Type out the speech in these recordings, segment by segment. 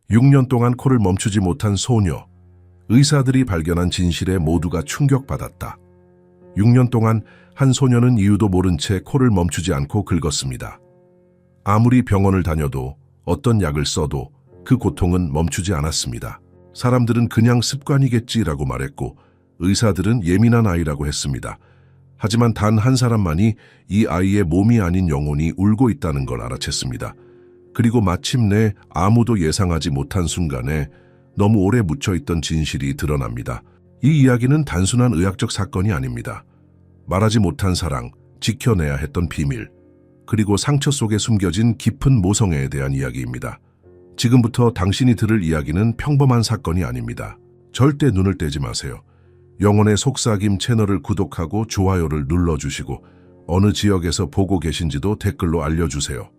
6년 동안 코를 멈추지 못한 소녀. 의사들이 발견한 진실에 모두가 충격받았다. 6년 동안 한 소녀는 이유도 모른 채 코를 멈추지 않고 긁었습니다. 아무리 병원을 다녀도 어떤 약을 써도 그 고통은 멈추지 않았습니다. 사람들은 그냥 습관이겠지라고 말했고 의사들은 예민한 아이라고 했습니다. 하지만 단 한 사람만이 이 아이의 몸이 아닌 영혼이 울고 있다는 걸 알아챘습니다. 그리고 마침내 아무도 예상하지 못한 순간에 너무 오래 묻혀있던 진실이 드러납니다. 이 이야기는 단순한 의학적 사건이 아닙니다. 말하지 못한 사랑, 지켜내야 했던 비밀, 그리고 상처 속에 숨겨진 깊은 모성애에 대한 이야기입니다. 지금부터 당신이 들을 이야기는 평범한 사건이 아닙니다. 절대 눈을 떼지 마세요. 영혼의 속삭임 채널을 구독하고 좋아요를 눌러주시고 어느 지역에서 보고 계신지도 댓글로 알려주세요.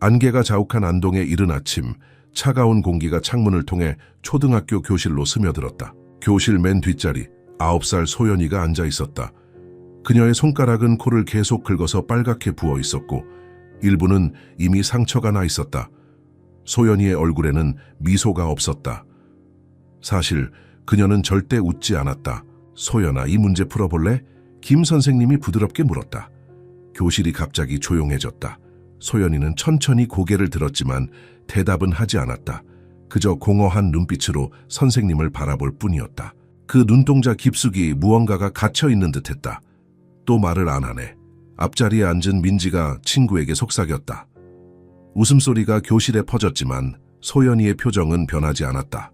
안개가 자욱한 안동의 이른 아침, 차가운 공기가 창문을 통해 초등학교 교실로 스며들었다. 교실 맨 뒷자리, 9살 소연이가 앉아 있었다. 그녀의 손가락은 코를 계속 긁어서 빨갛게 부어 있었고 일부는 이미 상처가 나 있었다. 소연이의 얼굴에는 미소가 없었다. 사실 그녀는 절대 웃지 않았다. 소연아, 이 문제 풀어볼래? 김 선생님이 부드럽게 물었다. 교실이 갑자기 조용해졌다. 소연이는 천천히 고개를 들었지만 대답은 하지 않았다. 그저 공허한 눈빛으로 선생님을 바라볼 뿐이었다. 그 눈동자 깊숙이 무언가가 갇혀있는 듯했다. 또 말을 안 하네. 앞자리에 앉은 민지가 친구에게 속삭였다. 웃음소리가 교실에 퍼졌지만 소연이의 표정은 변하지 않았다.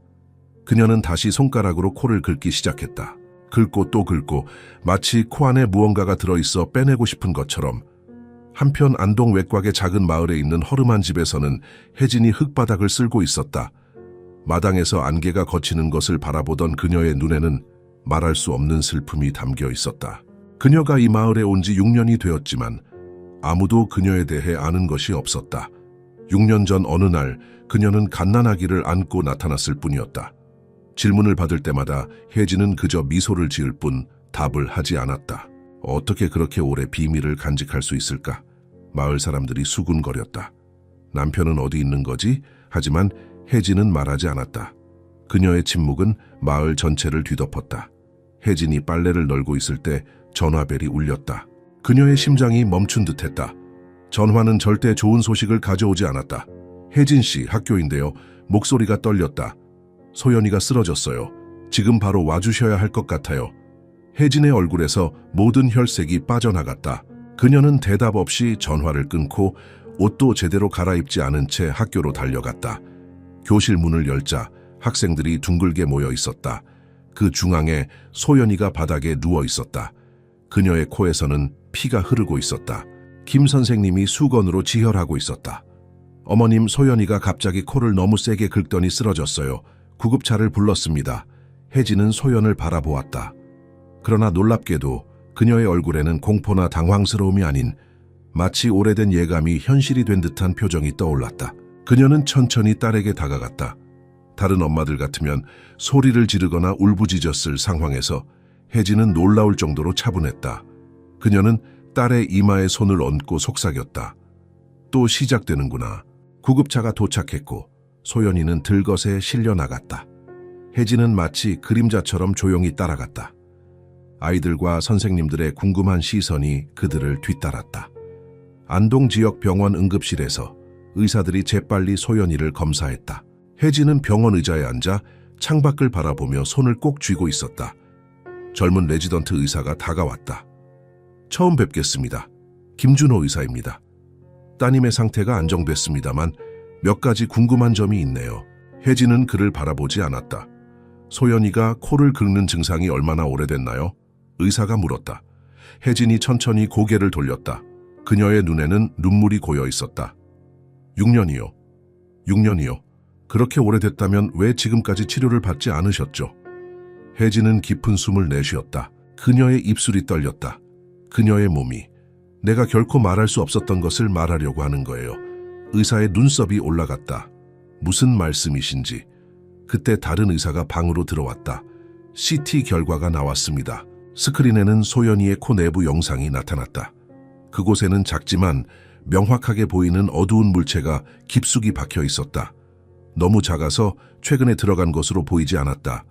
그녀는 다시 손가락으로 코를 긁기 시작했다. 긁고 또 긁고 마치 코 안에 무언가가 들어있어 빼내고 싶은 것처럼. 한편 안동 외곽의 작은 마을에 있는 허름한 집에서는 혜진이 흙바닥을 쓸고 있었다. 마당에서 안개가 걷히는 것을 바라보던 그녀의 눈에는 말할 수 없는 슬픔이 담겨 있었다. 그녀가 이 마을에 온 지 6년이 되었지만 아무도 그녀에 대해 아는 것이 없었다. 6년 전 어느 날 그녀는 갓난아기를 안고 나타났을 뿐이었다. 질문을 받을 때마다 혜진은 그저 미소를 지을 뿐 답을 하지 않았다. 어떻게 그렇게 오래 비밀을 간직할 수 있을까? 마을 사람들이 수군거렸다. 남편은 어디 있는 거지? 하지만 혜진은 말하지 않았다. 그녀의 침묵은 마을 전체를 뒤덮었다. 혜진이 빨래를 널고 있을 때 전화벨이 울렸다. 그녀의 심장이 멈춘 듯했다. 전화는 절대 좋은 소식을 가져오지 않았다. 혜진 씨, 학교인데요. 목소리가 떨렸다. 소연이가 쓰러졌어요. 지금 바로 와주셔야 할 것 같아요. 혜진의 얼굴에서 모든 혈색이 빠져나갔다. 그녀는 대답 없이 전화를 끊고 옷도 제대로 갈아입지 않은 채 학교로 달려갔다. 교실 문을 열자 학생들이 둥글게 모여 있었다. 그 중앙에 소연이가 바닥에 누워 있었다. 그녀의 코에서는 피가 흐르고 있었다. 김 선생님이 수건으로 지혈하고 있었다. 어머님, 소연이가 갑자기 코를 너무 세게 긁더니 쓰러졌어요. 구급차를 불렀습니다. 혜진은 소연을 바라보았다. 그러나 놀랍게도 그녀의 얼굴에는 공포나 당황스러움이 아닌 마치 오래된 예감이 현실이 된 듯한 표정이 떠올랐다. 그녀는 천천히 딸에게 다가갔다. 다른 엄마들 같으면 소리를 지르거나 울부짖었을 상황에서 혜진은 놀라울 정도로 차분했다. 그녀는 딸의 이마에 손을 얹고 속삭였다. 또 시작되는구나. 구급차가 도착했고 소연이는 들것에 실려 나갔다. 혜진은 마치 그림자처럼 조용히 따라갔다. 아이들과 선생님들의 궁금한 시선이 그들을 뒤따랐다. 안동 지역 병원 응급실에서 의사들이 재빨리 소연이를 검사했다. 혜진은 병원 의자에 앉아 창밖을 바라보며 손을 꼭 쥐고 있었다. 젊은 레지던트 의사가 다가왔다. 처음 뵙겠습니다. 김준호 의사입니다. 따님의 상태가 안정됐습니다만 몇 가지 궁금한 점이 있네요. 혜진은 그를 바라보지 않았다. 소연이가 코를 긁는 증상이 얼마나 오래됐나요? 의사가 물었다. 혜진이 천천히 고개를 돌렸다. 그녀의 눈에는 눈물이 고여 있었다. 6년이요. 6년이요. 그렇게 오래됐다면 왜 지금까지 치료를 받지 않으셨죠? 혜진은 깊은 숨을 내쉬었다. 그녀의 입술이 떨렸다. 그녀의 몸이 내가 결코 말할 수 없었던 것을 말하려고 하는 거예요. 의사의 눈썹이 올라갔다. 무슨 말씀이신지. 그때 다른 의사가 방으로 들어왔다. CT 결과가 나왔습니다. 스크린에는 소연이의 코 내부 영상이 나타났다. 그곳에는 작지만 명확하게 보이는 어두운 물체가 깊숙이 박혀 있었다. 너무 작아서 최근에 들어간 것으로 보이지 않았다.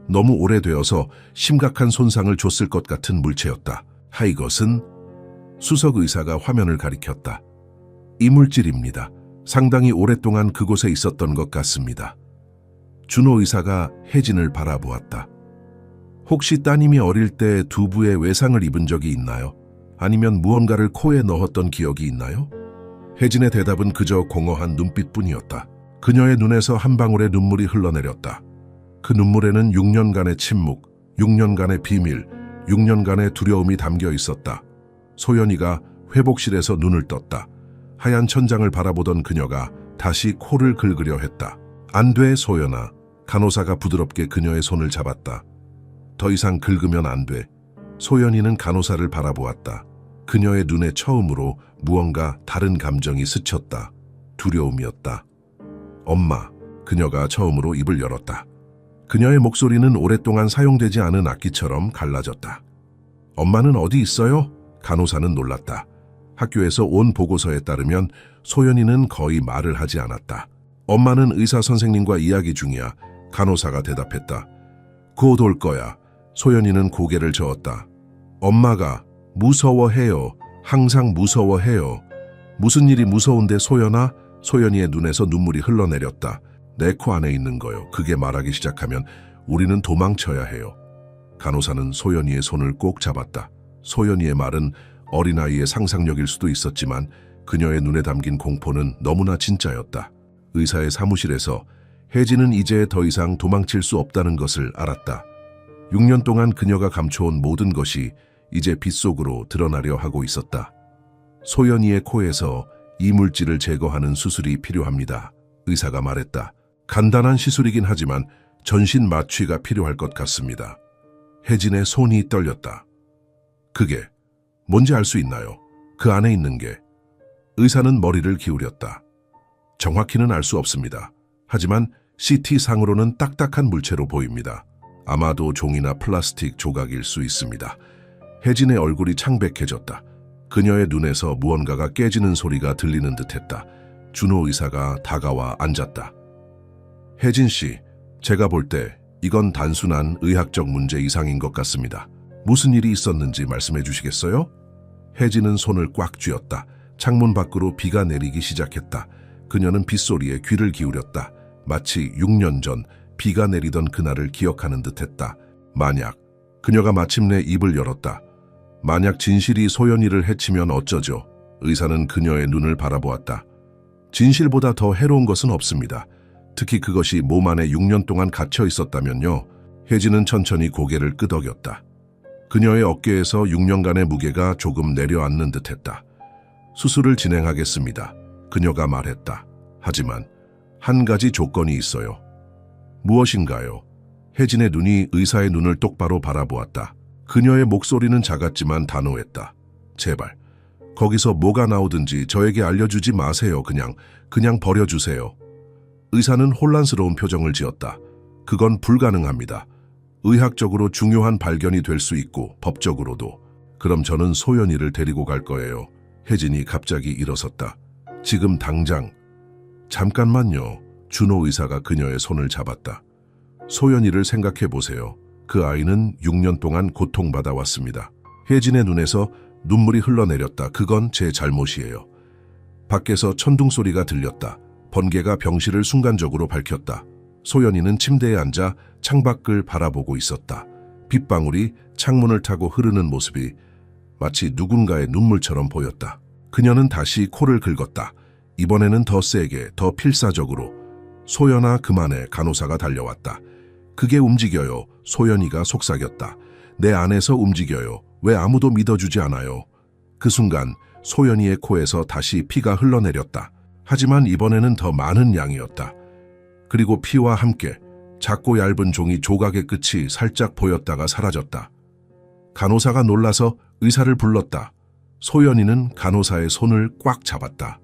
너무 오래되어서 심각한 손상을 줬을 것 같은 물체였다. 이것은 수석 의사가 화면을 가리켰다. 이물질입니다. 상당히 오랫동안 그곳에 있었던 것 같습니다. 준호 의사가 혜진을 바라보았다. 혹시 따님이 어릴 때 두부에 외상을 입은 적이 있나요? 아니면 무언가를 코에 넣었던 기억이 있나요? 혜진의 대답은 그저 공허한 눈빛뿐이었다. 그녀의 눈에서 한 방울의 눈물이 흘러내렸다. 그 눈물에는 6년간의 침묵, 6년간의 비밀, 6년간의 두려움이 담겨 있었다. 소연이가 회복실에서 눈을 떴다. 하얀 천장을 바라보던 그녀가 다시 코를 긁으려 했다. 안 돼, 소연아. 간호사가 부드럽게 그녀의 손을 잡았다. 더 이상 긁으면 안 돼. 소연이는 간호사를 바라보았다. 그녀의 눈에 처음으로 무언가 다른 감정이 스쳤다. 두려움이었다. 엄마, 그녀가 처음으로 입을 열었다. 그녀의 목소리는 오랫동안 사용되지 않은 악기처럼 갈라졌다. 엄마는 어디 있어요? 간호사는 놀랐다. 학교에서 온 보고서에 따르면 소연이는 거의 말을 하지 않았다. 엄마는 의사 선생님과 이야기 중이야. 간호사가 대답했다. 곧 올 거야. 소연이는 고개를 저었다. 엄마가 무서워해요. 항상 무서워해요. 무슨 일이 무서운데 소연아? 소연이의 눈에서 눈물이 흘러내렸다. 내 코 안에 있는 거요. 그게 말하기 시작하면 우리는 도망쳐야 해요. 간호사는 소연이의 손을 꼭 잡았다. 소연이의 말은 어린아이의 상상력일 수도 있었지만 그녀의 눈에 담긴 공포는 너무나 진짜였다. 의사의 사무실에서 혜진은 이제 더 이상 도망칠 수 없다는 것을 알았다. 6년 동안 그녀가 감춰온 모든 것이 이제 빗속으로 드러나려 하고 있었다. 소연이의 코에서 이물질을 제거하는 수술이 필요합니다. 의사가 말했다. 간단한 시술이긴 하지만 전신 마취가 필요할 것 같습니다. 혜진의 손이 떨렸다. 그게 뭔지 알 수 있나요? 그 안에 있는 게. 의사는 머리를 기울였다. 정확히는 알 수 없습니다. 하지만 CT상으로는 딱딱한 물체로 보입니다. 아마도 종이나 플라스틱 조각일 수 있습니다. 혜진의 얼굴이 창백해졌다. 그녀의 눈에서 무언가가 깨지는 소리가 들리는 듯했다. 준호 의사가 다가와 앉았다. 혜진 씨, 제가 볼 때 이건 단순한 의학적 문제 이상인 것 같습니다. 무슨 일이 있었는지 말씀해 주시겠어요? 혜진은 손을 꽉 쥐었다. 창문 밖으로 비가 내리기 시작했다. 그녀는 빗소리에 귀를 기울였다. 마치 6년 전 비가 내리던 그날을 기억하는 듯했다. 만약 그녀가 마침내 입을 열었다. 만약 진실이 소연이를 해치면 어쩌죠? 의사는 그녀의 눈을 바라보았다. 진실보다 더 해로운 것은 없습니다. 특히 그것이 몸 안에 6년 동안 갇혀 있었다면요. 혜진은 천천히 고개를 끄덕였다. 그녀의 어깨에서 6년간의 무게가 조금 내려앉는 듯했다. 수술을 진행하겠습니다. 그녀가 말했다. 하지만 한 가지 조건이 있어요. 무엇인가요? 혜진의 눈이 의사의 눈을 똑바로 바라보았다. 그녀의 목소리는 작았지만 단호했다. 제발, 거기서 뭐가 나오든지 저에게 알려주지 마세요. 그냥 버려주세요. 의사는 혼란스러운 표정을 지었다. 그건 불가능합니다. 의학적으로 중요한 발견이 될 수 있고 법적으로도. 그럼 저는 소연이를 데리고 갈 거예요. 혜진이 갑자기 일어섰다. 지금 당장. 잠깐만요. 준호 의사가 그녀의 손을 잡았다. 소연이를 생각해 보세요. 그 아이는 6년 동안 고통받아 왔습니다. 혜진의 눈에서 눈물이 흘러내렸다. 그건 제 잘못이에요. 밖에서 천둥 소리가 들렸다. 번개가 병실을 순간적으로 밝혔다. 소연이는 침대에 앉아 창밖을 바라보고 있었다. 빗방울이 창문을 타고 흐르는 모습이 마치 누군가의 눈물처럼 보였다. 그녀는 다시 코를 긁었다. 이번에는 더 세게, 더 필사적으로. 소연아, 그만해. 간호사가 달려왔다. 그게 움직여요. 소연이가 속삭였다. 내 안에서 움직여요. 왜 아무도 믿어주지 않아요? 그 순간 소연이의 코에서 다시 피가 흘러내렸다. 하지만 이번에는 더 많은 양이었다. 그리고 피와 함께 작고 얇은 종이 조각의 끝이 살짝 보였다가 사라졌다. 간호사가 놀라서 의사를 불렀다. 소연이는 간호사의 손을 꽉 잡았다.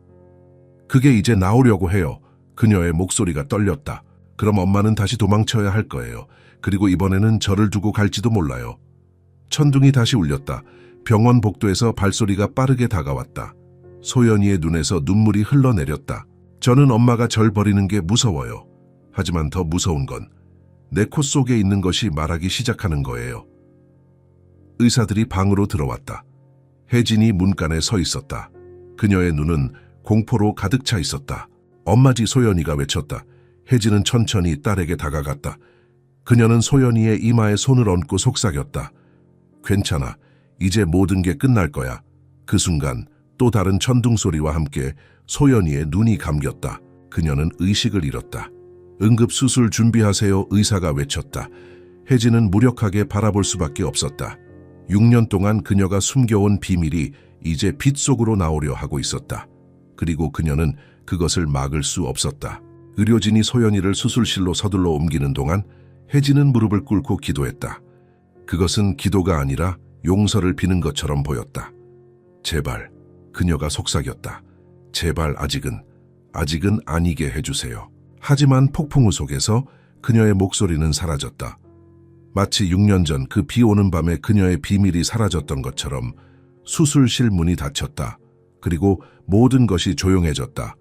그게 이제 나오려고 해요. 그녀의 목소리가 떨렸다. 그럼 엄마는 다시 도망쳐야 할 거예요. 그리고 이번에는 저를 두고 갈지도 몰라요. 천둥이 다시 울렸다. 병원 복도에서 발소리가 빠르게 다가왔다. 소연이의 눈에서 눈물이 흘러내렸다. 저는 엄마가 절 버리는 게 무서워요. 하지만 더 무서운 건 내 코 속에 있는 것이 말하기 시작하는 거예요. 의사들이 방으로 들어왔다. 혜진이 문간에 서 있었다. 그녀의 눈은 공포로 가득 차 있었다. 엄마지. 소연이가 외쳤다. 혜진은 천천히 딸에게 다가갔다. 그녀는 소연이의 이마에 손을 얹고 속삭였다. 괜찮아. 이제 모든 게 끝날 거야. 그 순간 또 다른 천둥 소리와 함께 소연이의 눈이 감겼다. 그녀는 의식을 잃었다. 응급수술 준비하세요. 의사가 외쳤다. 혜진은 무력하게 바라볼 수밖에 없었다. 6년 동안 그녀가 숨겨온 비밀이 이제 빛 속으로 나오려 하고 있었다. 그리고 그녀는 그것을 막을 수 없었다. 의료진이 소연이를 수술실로 서둘러 옮기는 동안 혜진은 무릎을 꿇고 기도했다. 그것은 기도가 아니라 용서를 비는 것처럼 보였다. 제발, 그녀가 속삭였다. 제발 아직은 아니게 해주세요. 하지만 폭풍우 속에서 그녀의 목소리는 사라졌다. 마치 6년 전 그 비 오는 밤에 그녀의 비밀이 사라졌던 것처럼 수술실 문이 닫혔다. 그리고 모든 것이 조용해졌다.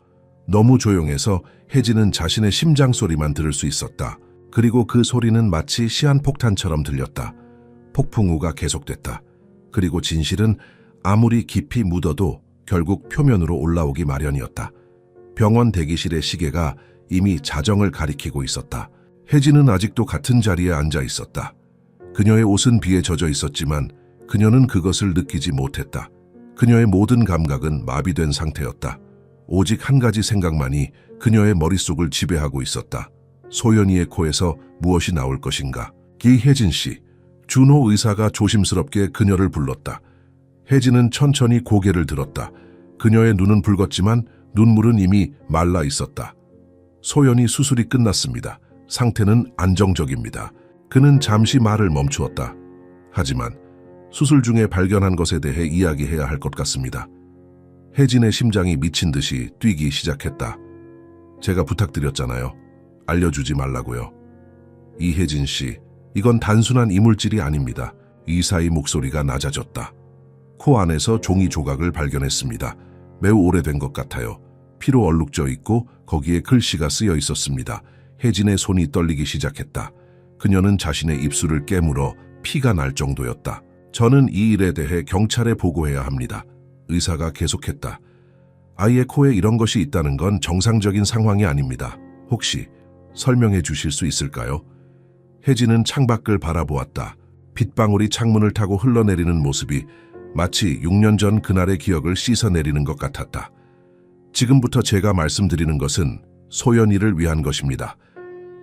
너무 조용해서 혜진은 자신의 심장 소리만 들을 수 있었다. 그리고 그 소리는 마치 시한폭탄처럼 들렸다. 폭풍우가 계속됐다. 그리고 진실은 아무리 깊이 묻어도 결국 표면으로 올라오기 마련이었다. 병원 대기실의 시계가 이미 자정을 가리키고 있었다. 혜진은 아직도 같은 자리에 앉아 있었다. 그녀의 옷은 비에 젖어 있었지만 그녀는 그것을 느끼지 못했다. 그녀의 모든 감각은 마비된 상태였다. 오직 한 가지 생각만이 그녀의 머릿속을 지배하고 있었다. 소연이의 코에서 무엇이 나올 것인가? 기혜진 씨, 준호 의사가 조심스럽게 그녀를 불렀다. 혜진은 천천히 고개를 들었다. 그녀의 눈은 붉었지만 눈물은 이미 말라 있었다. 소연이 수술이 끝났습니다. 상태는 안정적입니다. 그는 잠시 말을 멈추었다. 하지만 수술 중에 발견한 것에 대해 이야기해야 할 것 같습니다. 혜진의 심장이 미친 듯이 뛰기 시작했다. 제가 부탁드렸잖아요. 알려주지 말라고요. 이혜진 씨, 이건 단순한 이물질이 아닙니다. 의사의 목소리가 낮아졌다. 코 안에서 종이 조각을 발견했습니다. 매우 오래된 것 같아요. 피로 얼룩져 있고 거기에 글씨가 쓰여 있었습니다. 혜진의 손이 떨리기 시작했다. 그녀는 자신의 입술을 깨물어 피가 날 정도였다. 저는 이 일에 대해 경찰에 보고해야 합니다. 의사가 계속했다. 아이의 코에 이런 것이 있다는 건 정상적인 상황이 아닙니다. 혹시 설명해 주실 수 있을까요? 혜진은 창밖을 바라보았다. 빗방울이 창문을 타고 흘러내리는 모습이 마치 6년 전 그날의 기억을 씻어내리는 것 같았다. 지금부터 제가 말씀드리는 것은 소연이를 위한 것입니다.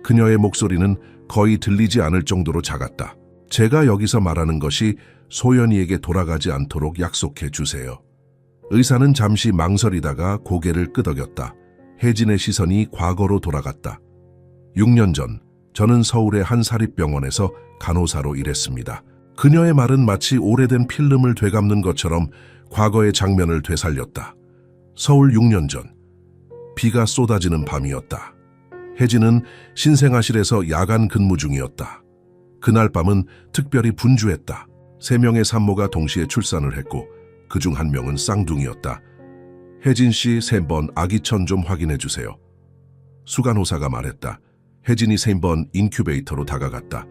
그녀의 목소리는 거의 들리지 않을 정도로 작았다. 제가 여기서 말하는 것이 소연이에게 돌아가지 않도록 약속해 주세요. 의사는 잠시 망설이다가 고개를 끄덕였다. 혜진의 시선이 과거로 돌아갔다. 6년 전 저는 서울의 한 사립병원에서 간호사로 일했습니다. 그녀의 말은 마치 오래된 필름을 되감는 것처럼 과거의 장면을 되살렸다. 서울 6년 전, 비가 쏟아지는 밤이었다. 혜진은 신생아실에서 야간 근무 중이었다. 그날 밤은 특별히 분주했다. 3명의 산모가 동시에 출산을 했고 그중 1명은 쌍둥이였다. 혜진 씨 3번 아기천 좀 확인해 주세요. 수간호사가 말했다. 혜진이 3번 인큐베이터로 다가갔다.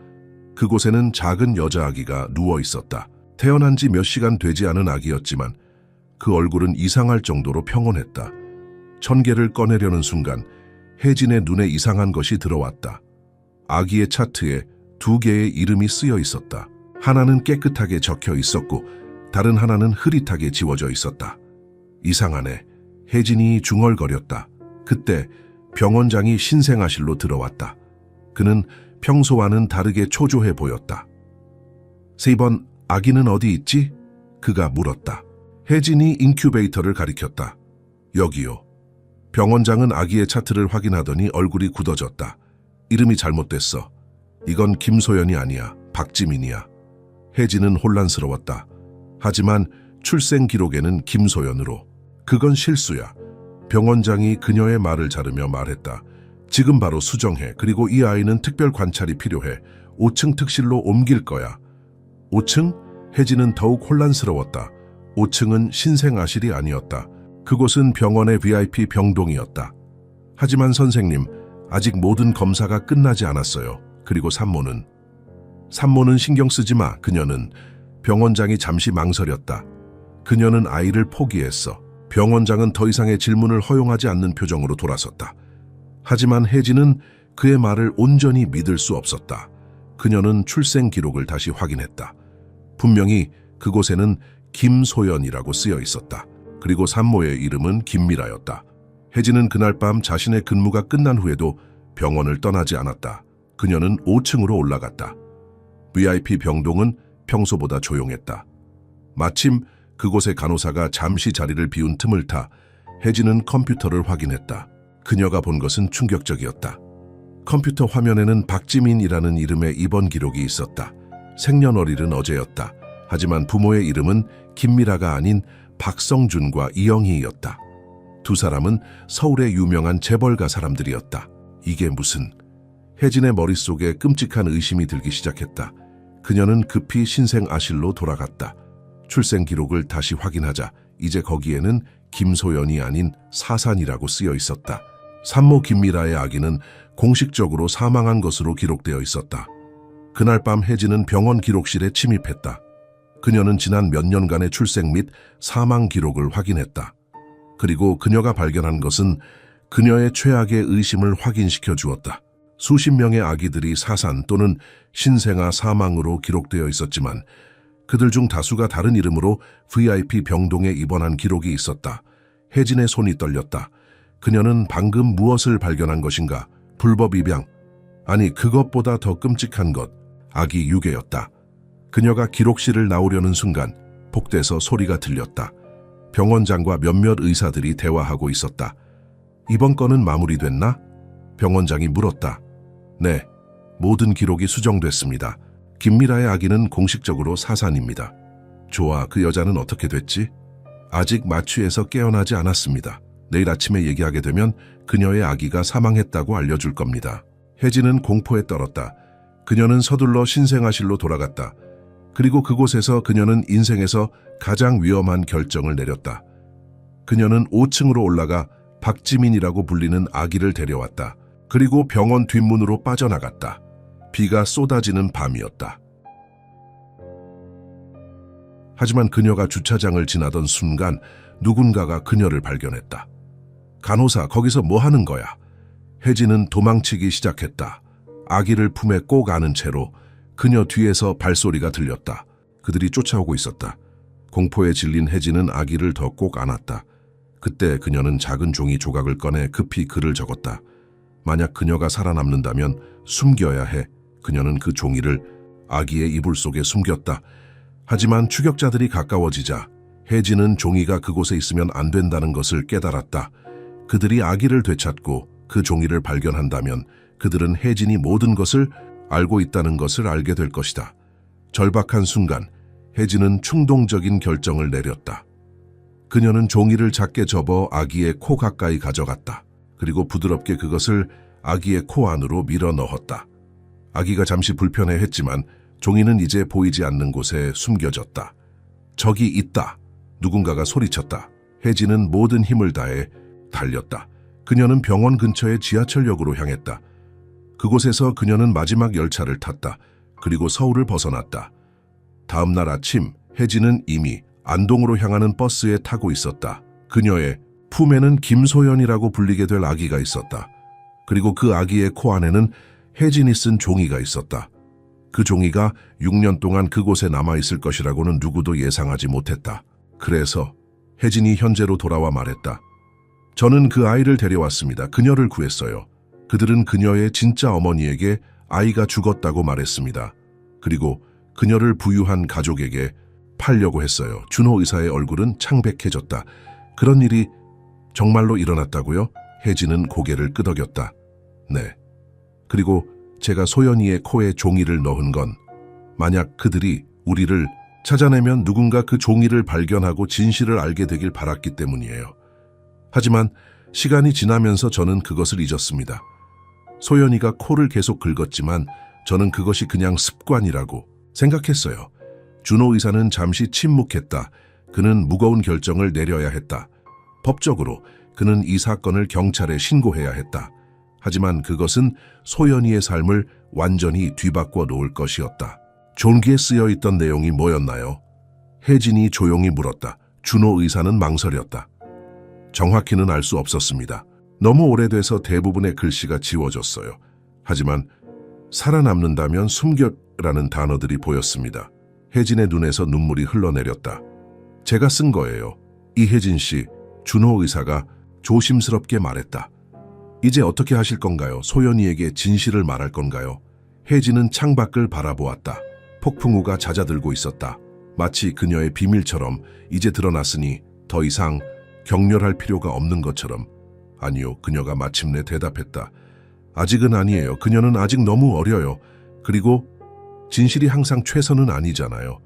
그곳에는 작은 여자 아기가 누워 있었다. 태어난 지 몇 시간 되지 않은 아기였지만 그 얼굴은 이상할 정도로 평온했다. 천개를 꺼내려는 순간 혜진의 눈에 이상한 것이 들어왔다. 아기의 차트에 2개의 이름이 쓰여 있었다. 하나는 깨끗하게 적혀 있었고 다른 하나는 흐릿하게 지워져 있었다. 이상하네. 혜진이 중얼거렸다. 그때 병원장이 신생아실로 들어왔다. 그는 평소와는 다르게 초조해 보였다. 3번 아기는 어디 있지? 그가 물었다. 혜진이 인큐베이터를 가리켰다. 여기요. 병원장은 아기의 차트를 확인하더니 얼굴이 굳어졌다. 이름이 잘못됐어. 이건 김소연이 아니야. 박지민이야. 혜진은 혼란스러웠다. 하지만 출생 기록에는 김소연으로. 그건 실수야. 병원장이 그녀의 말을 자르며 말했다. 지금 바로 수정해. 그리고 이 아이는 특별 관찰이 필요해. 5층 특실로 옮길 거야. 5층? 혜진은 더욱 혼란스러웠다. 5층은 신생아실이 아니었다. 그곳은 병원의 VIP 병동이었다. 하지만 선생님, 아직 모든 검사가 끝나지 않았어요. 그리고 산모는 신경 쓰지 마. 그녀는 병원장이 잠시 망설였다. 그녀는 아이를 포기했어. 병원장은 더 이상의 질문을 허용하지 않는 표정으로 돌아섰다. 하지만 혜진은 그의 말을 온전히 믿을 수 없었다. 그녀는 출생 기록을 다시 확인했다. 분명히 그곳에는 김소연이라고 쓰여 있었다. 그리고 산모의 이름은 김미라였다. 혜진은 그날 밤 자신의 근무가 끝난 후에도 병원을 떠나지 않았다. 그녀는 5층으로 올라갔다. VIP 병동은 평소보다 조용했다. 마침 그곳의 간호사가 잠시 자리를 비운 틈을 타 혜진은 컴퓨터를 확인했다. 그녀가 본 것은 충격적이었다. 컴퓨터 화면에는 박지민이라는 이름의 입원 기록이 있었다. 생년월일은 어제였다. 하지만 부모의 이름은 김미라가 아닌 박성준과 이영희였다. 두 사람은 서울의 유명한 재벌가 사람들이었다. 이게 무슨... 혜진의 머릿속에 끔찍한 의심이 들기 시작했다. 그녀는 급히 신생아실로 돌아갔다. 출생 기록을 다시 확인하자 이제 거기에는 김소연이 아닌 사산이라고 쓰여 있었다. 산모 김미라의 아기는 공식적으로 사망한 것으로 기록되어 있었다. 그날 밤 혜진은 병원 기록실에 침입했다. 그녀는 지난 몇 년간의 출생 및 사망 기록을 확인했다. 그리고 그녀가 발견한 것은 그녀의 최악의 의심을 확인시켜 주었다. 수십 명의 아기들이 사산 또는 신생아 사망으로 기록되어 있었지만 그들 중 다수가 다른 이름으로 VIP 병동에 입원한 기록이 있었다. 혜진의 손이 떨렸다. 그녀는 방금 무엇을 발견한 것인가? 불법 입양. 아니, 그것보다 더 끔찍한 것. 아기 유괴였다. 그녀가 기록실을 나오려는 순간 복대에서 소리가 들렸다. 병원장과 몇몇 의사들이 대화하고 있었다. 이번 건은 마무리됐나? 병원장이 물었다. 네, 모든 기록이 수정됐습니다. 김미라의 아기는 공식적으로 사산입니다. 좋아, 그 여자는 어떻게 됐지? 아직 마취에서 깨어나지 않았습니다. 내일 아침에 얘기하게 되면 그녀의 아기가 사망했다고 알려줄 겁니다. 혜진은 공포에 떨었다. 그녀는 서둘러 신생아실로 돌아갔다. 그리고 그곳에서 그녀는 인생에서 가장 위험한 결정을 내렸다. 그녀는 5층으로 올라가 박지민이라고 불리는 아기를 데려왔다. 그리고 병원 뒷문으로 빠져나갔다. 비가 쏟아지는 밤이었다. 하지만 그녀가 주차장을 지나던 순간 누군가가 그녀를 발견했다. 간호사, 거기서 뭐 하는 거야? 혜진은 도망치기 시작했다. 아기를 품에 꼭 안은 채로 그녀 뒤에서 발소리가 들렸다. 그들이 쫓아오고 있었다. 공포에 질린 혜진은 아기를 더 꼭 안았다. 그때 그녀는 작은 종이 조각을 꺼내 급히 글을 적었다. 만약 그녀가 살아남는다면 숨겨야 해. 그녀는 그 종이를 아기의 이불 속에 숨겼다. 하지만 추격자들이 가까워지자 혜진은 종이가 그곳에 있으면 안 된다는 것을 깨달았다. 그들이 아기를 되찾고 그 종이를 발견한다면 그들은 혜진이 모든 것을 알고 있다는 것을 알게 될 것이다. 절박한 순간 혜진은 충동적인 결정을 내렸다. 그녀는 종이를 작게 접어 아기의 코 가까이 가져갔다. 그리고 부드럽게 그것을 아기의 코 안으로 밀어 넣었다. 아기가 잠시 불편해했지만 종이는 이제 보이지 않는 곳에 숨겨졌다. 저기 있다. 누군가가 소리쳤다. 혜진은 모든 힘을 다해 달렸다. 그녀는 병원 근처의 지하철역으로 향했다. 그곳에서 그녀는 마지막 열차를 탔다. 그리고 서울을 벗어났다. 다음 날 아침 혜진은 이미 안동으로 향하는 버스에 타고 있었다. 그녀의 품에는 김소연이라고 불리게 될 아기가 있었다. 그리고 그 아기의 코 안에는 혜진이 쓴 종이가 있었다. 그 종이가 6년 동안 그곳에 남아있을 것이라고는 누구도 예상하지 못했다. 그래서 혜진이 현재로 돌아와 말했다. 저는 그 아이를 데려왔습니다. 그녀를 구했어요. 그들은 그녀의 진짜 어머니에게 아이가 죽었다고 말했습니다. 그리고 그녀를 부유한 가족에게 팔려고 했어요. 준호 의사의 얼굴은 창백해졌다. 그런 일이 정말로 일어났다고요? 혜진은 고개를 끄덕였다. 네. 그리고 제가 소연이의 코에 종이를 넣은 건 만약 그들이 우리를 찾아내면 누군가 그 종이를 발견하고 진실을 알게 되길 바랐기 때문이에요. 하지만 시간이 지나면서 저는 그것을 잊었습니다. 소연이가 코를 계속 긁었지만 저는 그것이 그냥 습관이라고 생각했어요. 준호 의사는 잠시 침묵했다. 그는 무거운 결정을 내려야 했다. 법적으로 그는 이 사건을 경찰에 신고해야 했다. 하지만 그것은 소연이의 삶을 완전히 뒤바꿔 놓을 것이었다. 종기에 쓰여 있던 내용이 뭐였나요? 혜진이 조용히 물었다. 준호 의사는 망설였다. 정확히는 알 수 없었습니다. 너무 오래돼서 대부분의 글씨가 지워졌어요. 하지만 살아남는다면 숨겨라는 단어들이 보였습니다. 혜진의 눈에서 눈물이 흘러내렸다. 제가 쓴 거예요. 이혜진 씨, 준호 의사가 조심스럽게 말했다. 이제 어떻게 하실 건가요? 소연이에게 진실을 말할 건가요? 혜진은 창밖을 바라보았다. 폭풍우가 잦아들고 있었다. 마치 그녀의 비밀처럼 이제 드러났으니 더 이상 격렬할 필요가 없는 것처럼. 아니요, 그녀가 마침내 대답했다. 아직은 아니에요. 그녀는 아직 너무 어려요. 그리고 진실이 항상 최선은 아니잖아요.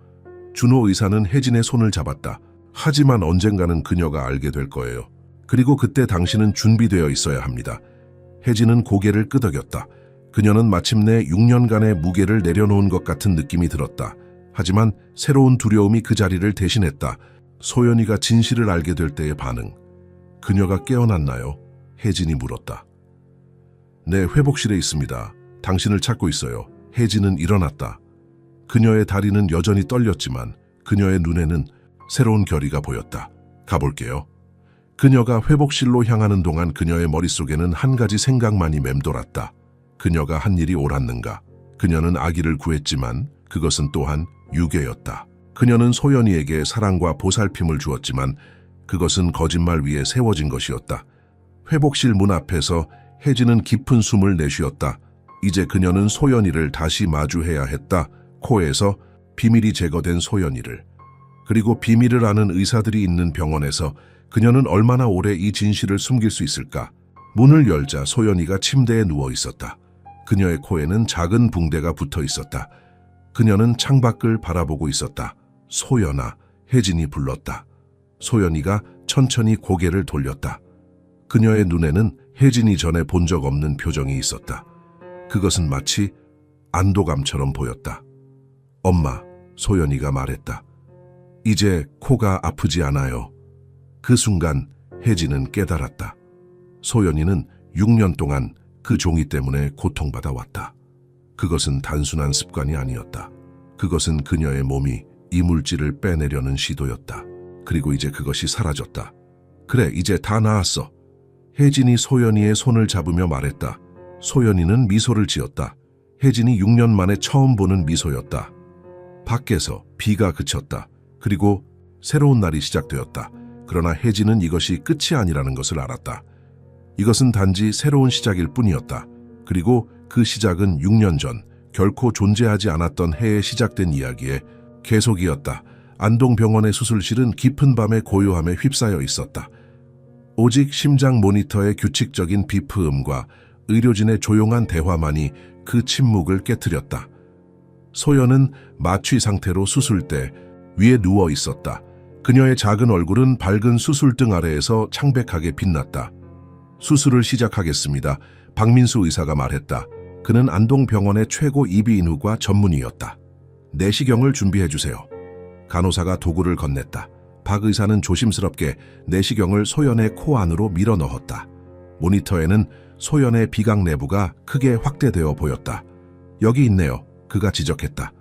준호 의사는 혜진의 손을 잡았다. 하지만 언젠가는 그녀가 알게 될 거예요. 그리고 그때 당신은 준비되어 있어야 합니다. 혜진은 고개를 끄덕였다. 그녀는 마침내 6년간의 무게를 내려놓은 것 같은 느낌이 들었다. 하지만 새로운 두려움이 그 자리를 대신했다. 소연이가 진실을 알게 될 때의 반응. 그녀가 깨어났나요? 혜진이 물었다. 네, 회복실에 있습니다. 당신을 찾고 있어요. 혜진은 일어났다. 그녀의 다리는 여전히 떨렸지만 그녀의 눈에는 새로운 결의가 보였다. 가볼게요. 그녀가 회복실로 향하는 동안 그녀의 머릿속에는 한 가지 생각만이 맴돌았다. 그녀가 한 일이 옳았는가? 그녀는 아기를 구했지만 그것은 또한 유괴였다. 그녀는 소연이에게 사랑과 보살핌을 주었지만 그것은 거짓말 위에 세워진 것이었다. 회복실 문 앞에서 혜진은 깊은 숨을 내쉬었다. 이제 그녀는 소연이를 다시 마주해야 했다. 코에서 비밀이 제거된 소연이를. 그리고 비밀을 아는 의사들이 있는 병원에서 그녀는 얼마나 오래 이 진실을 숨길 수 있을까? 문을 열자 소연이가 침대에 누워 있었다. 그녀의 코에는 작은 붕대가 붙어 있었다. 그녀는 창밖을 바라보고 있었다. 소연아, 혜진이 불렀다. 소연이가 천천히 고개를 돌렸다. 그녀의 눈에는 혜진이 전에 본 적 없는 표정이 있었다. 그것은 마치 안도감처럼 보였다. 엄마, 소연이가 말했다. 이제 코가 아프지 않아요. 그 순간 혜진은 깨달았다. 소연이는 6년 동안 그 종이 때문에 고통받아 왔다. 그것은 단순한 습관이 아니었다. 그것은 그녀의 몸이 이물질을 빼내려는 시도였다. 그리고 이제 그것이 사라졌다. 그래, 이제 다 나았어. 혜진이 소연이의 손을 잡으며 말했다. 소연이는 미소를 지었다. 혜진이 6년 만에 처음 보는 미소였다. 밖에서 비가 그쳤다. 그리고 새로운 날이 시작되었다. 그러나 혜진은 이것이 끝이 아니라는 것을 알았다. 이것은 단지 새로운 시작일 뿐이었다. 그리고 그 시작은 6년 전 결코 존재하지 않았던 해에 시작된 이야기의 계속이었다. 안동병원의 수술실은 깊은 밤의 고요함에 휩싸여 있었다. 오직 심장 모니터의 규칙적인 비프음과 의료진의 조용한 대화만이 그 침묵을 깨뜨렸다. 소연은 마취 상태로 수술대 위에 누워 있었다. 그녀의 작은 얼굴은 밝은 수술등 아래에서 창백하게 빛났다. 수술을 시작하겠습니다. 박민수 의사가 말했다. 그는 안동병원의 최고 이비인후과 전문의였다. 내시경을 준비해주세요. 간호사가 도구를 건넸다. 박 의사는 조심스럽게 내시경을 소연의 코 안으로 밀어 넣었다. 모니터에는 소연의 비강 내부가 크게 확대되어 보였다. 여기 있네요. 그가 지적했다.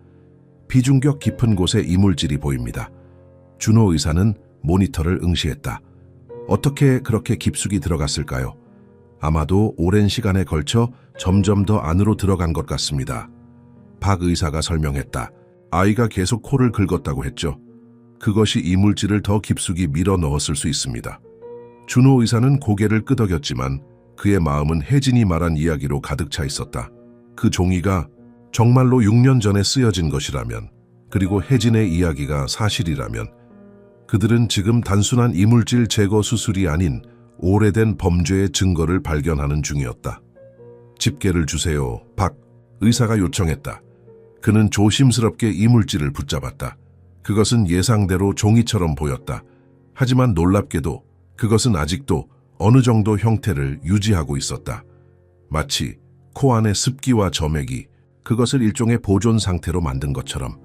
비중격 깊은 곳에 이물질이 보입니다. 준호 의사는 모니터를 응시했다. 어떻게 그렇게 깊숙이 들어갔을까요? 아마도 오랜 시간에 걸쳐 점점 더 안으로 들어간 것 같습니다. 박 의사가 설명했다. 아이가 계속 코를 긁었다고 했죠. 그것이 이물질을 더 깊숙이 밀어 넣었을 수 있습니다. 준호 의사는 고개를 끄덕였지만 그의 마음은 혜진이 말한 이야기로 가득 차 있었다. 그 종이가 정말로 6년 전에 쓰여진 것이라면, 그리고 혜진의 이야기가 사실이라면 그들은 지금 단순한 이물질 제거 수술이 아닌 오래된 범죄의 증거를 발견하는 중이었다. 집게를 주세요. 박 의사가 요청했다. 그는 조심스럽게 이물질을 붙잡았다. 그것은 예상대로 종이처럼 보였다. 하지만 놀랍게도 그것은 아직도 어느 정도 형태를 유지하고 있었다. 마치 코 안의 습기와 점액이 그것을 일종의 보존 상태로 만든 것처럼.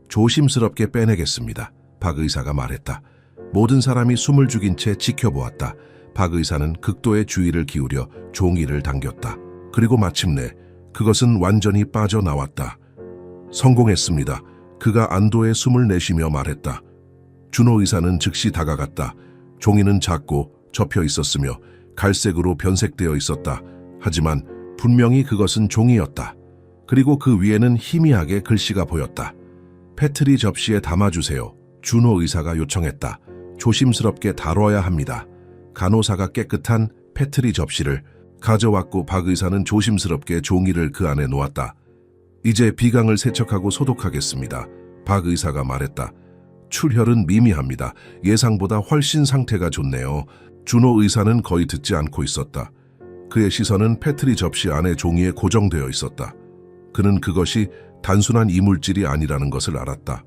조심스럽게 빼내겠습니다. 박 의사가 말했다. 모든 사람이 숨을 죽인 채 지켜보았다. 박 의사는 극도의 주의를 기울여 종이를 당겼다. 그리고 마침내 그것은 완전히 빠져나왔다. 성공했습니다. 그가 안도의 숨을 내쉬며 말했다. 준호 의사는 즉시 다가갔다. 종이는 작고 접혀 있었으며 갈색으로 변색되어 있었다. 하지만 분명히 그것은 종이였다. 그리고 그 위에는 희미하게 글씨가 보였다. 페트리 접시에 담아주세요. 준호 의사가 요청했다. 조심스럽게 다뤄야 합니다. 간호사가 깨끗한 페트리 접시를 가져왔고 박 의사는 조심스럽게 종이를 그 안에 놓았다. 이제 비강을 세척하고 소독하겠습니다. 박 의사가 말했다. 출혈은 미미합니다. 예상보다 훨씬 상태가 좋네요. 준호 의사는 거의 듣지 않고 있었다. 그의 시선은 페트리 접시 안에 종이에 고정되어 있었다. 그는 그것이 단순한 이물질이 아니라는 것을 알았다.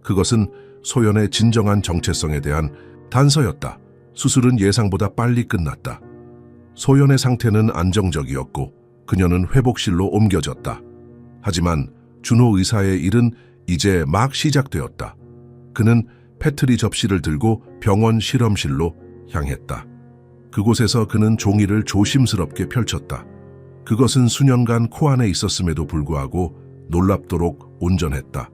그것은 소연의 진정한 정체성에 대한 단서였다. 수술은 예상보다 빨리 끝났다. 소연의 상태는 안정적이었고 그녀는 회복실로 옮겨졌다. 하지만 준호 의사의 일은 이제 막 시작되었다. 그는 페트리 접시를 들고 병원 실험실로 향했다. 그곳에서 그는 종이를 조심스럽게 펼쳤다. 그것은 수년간 코안에 있었음에도 불구하고 놀랍도록 온전했다.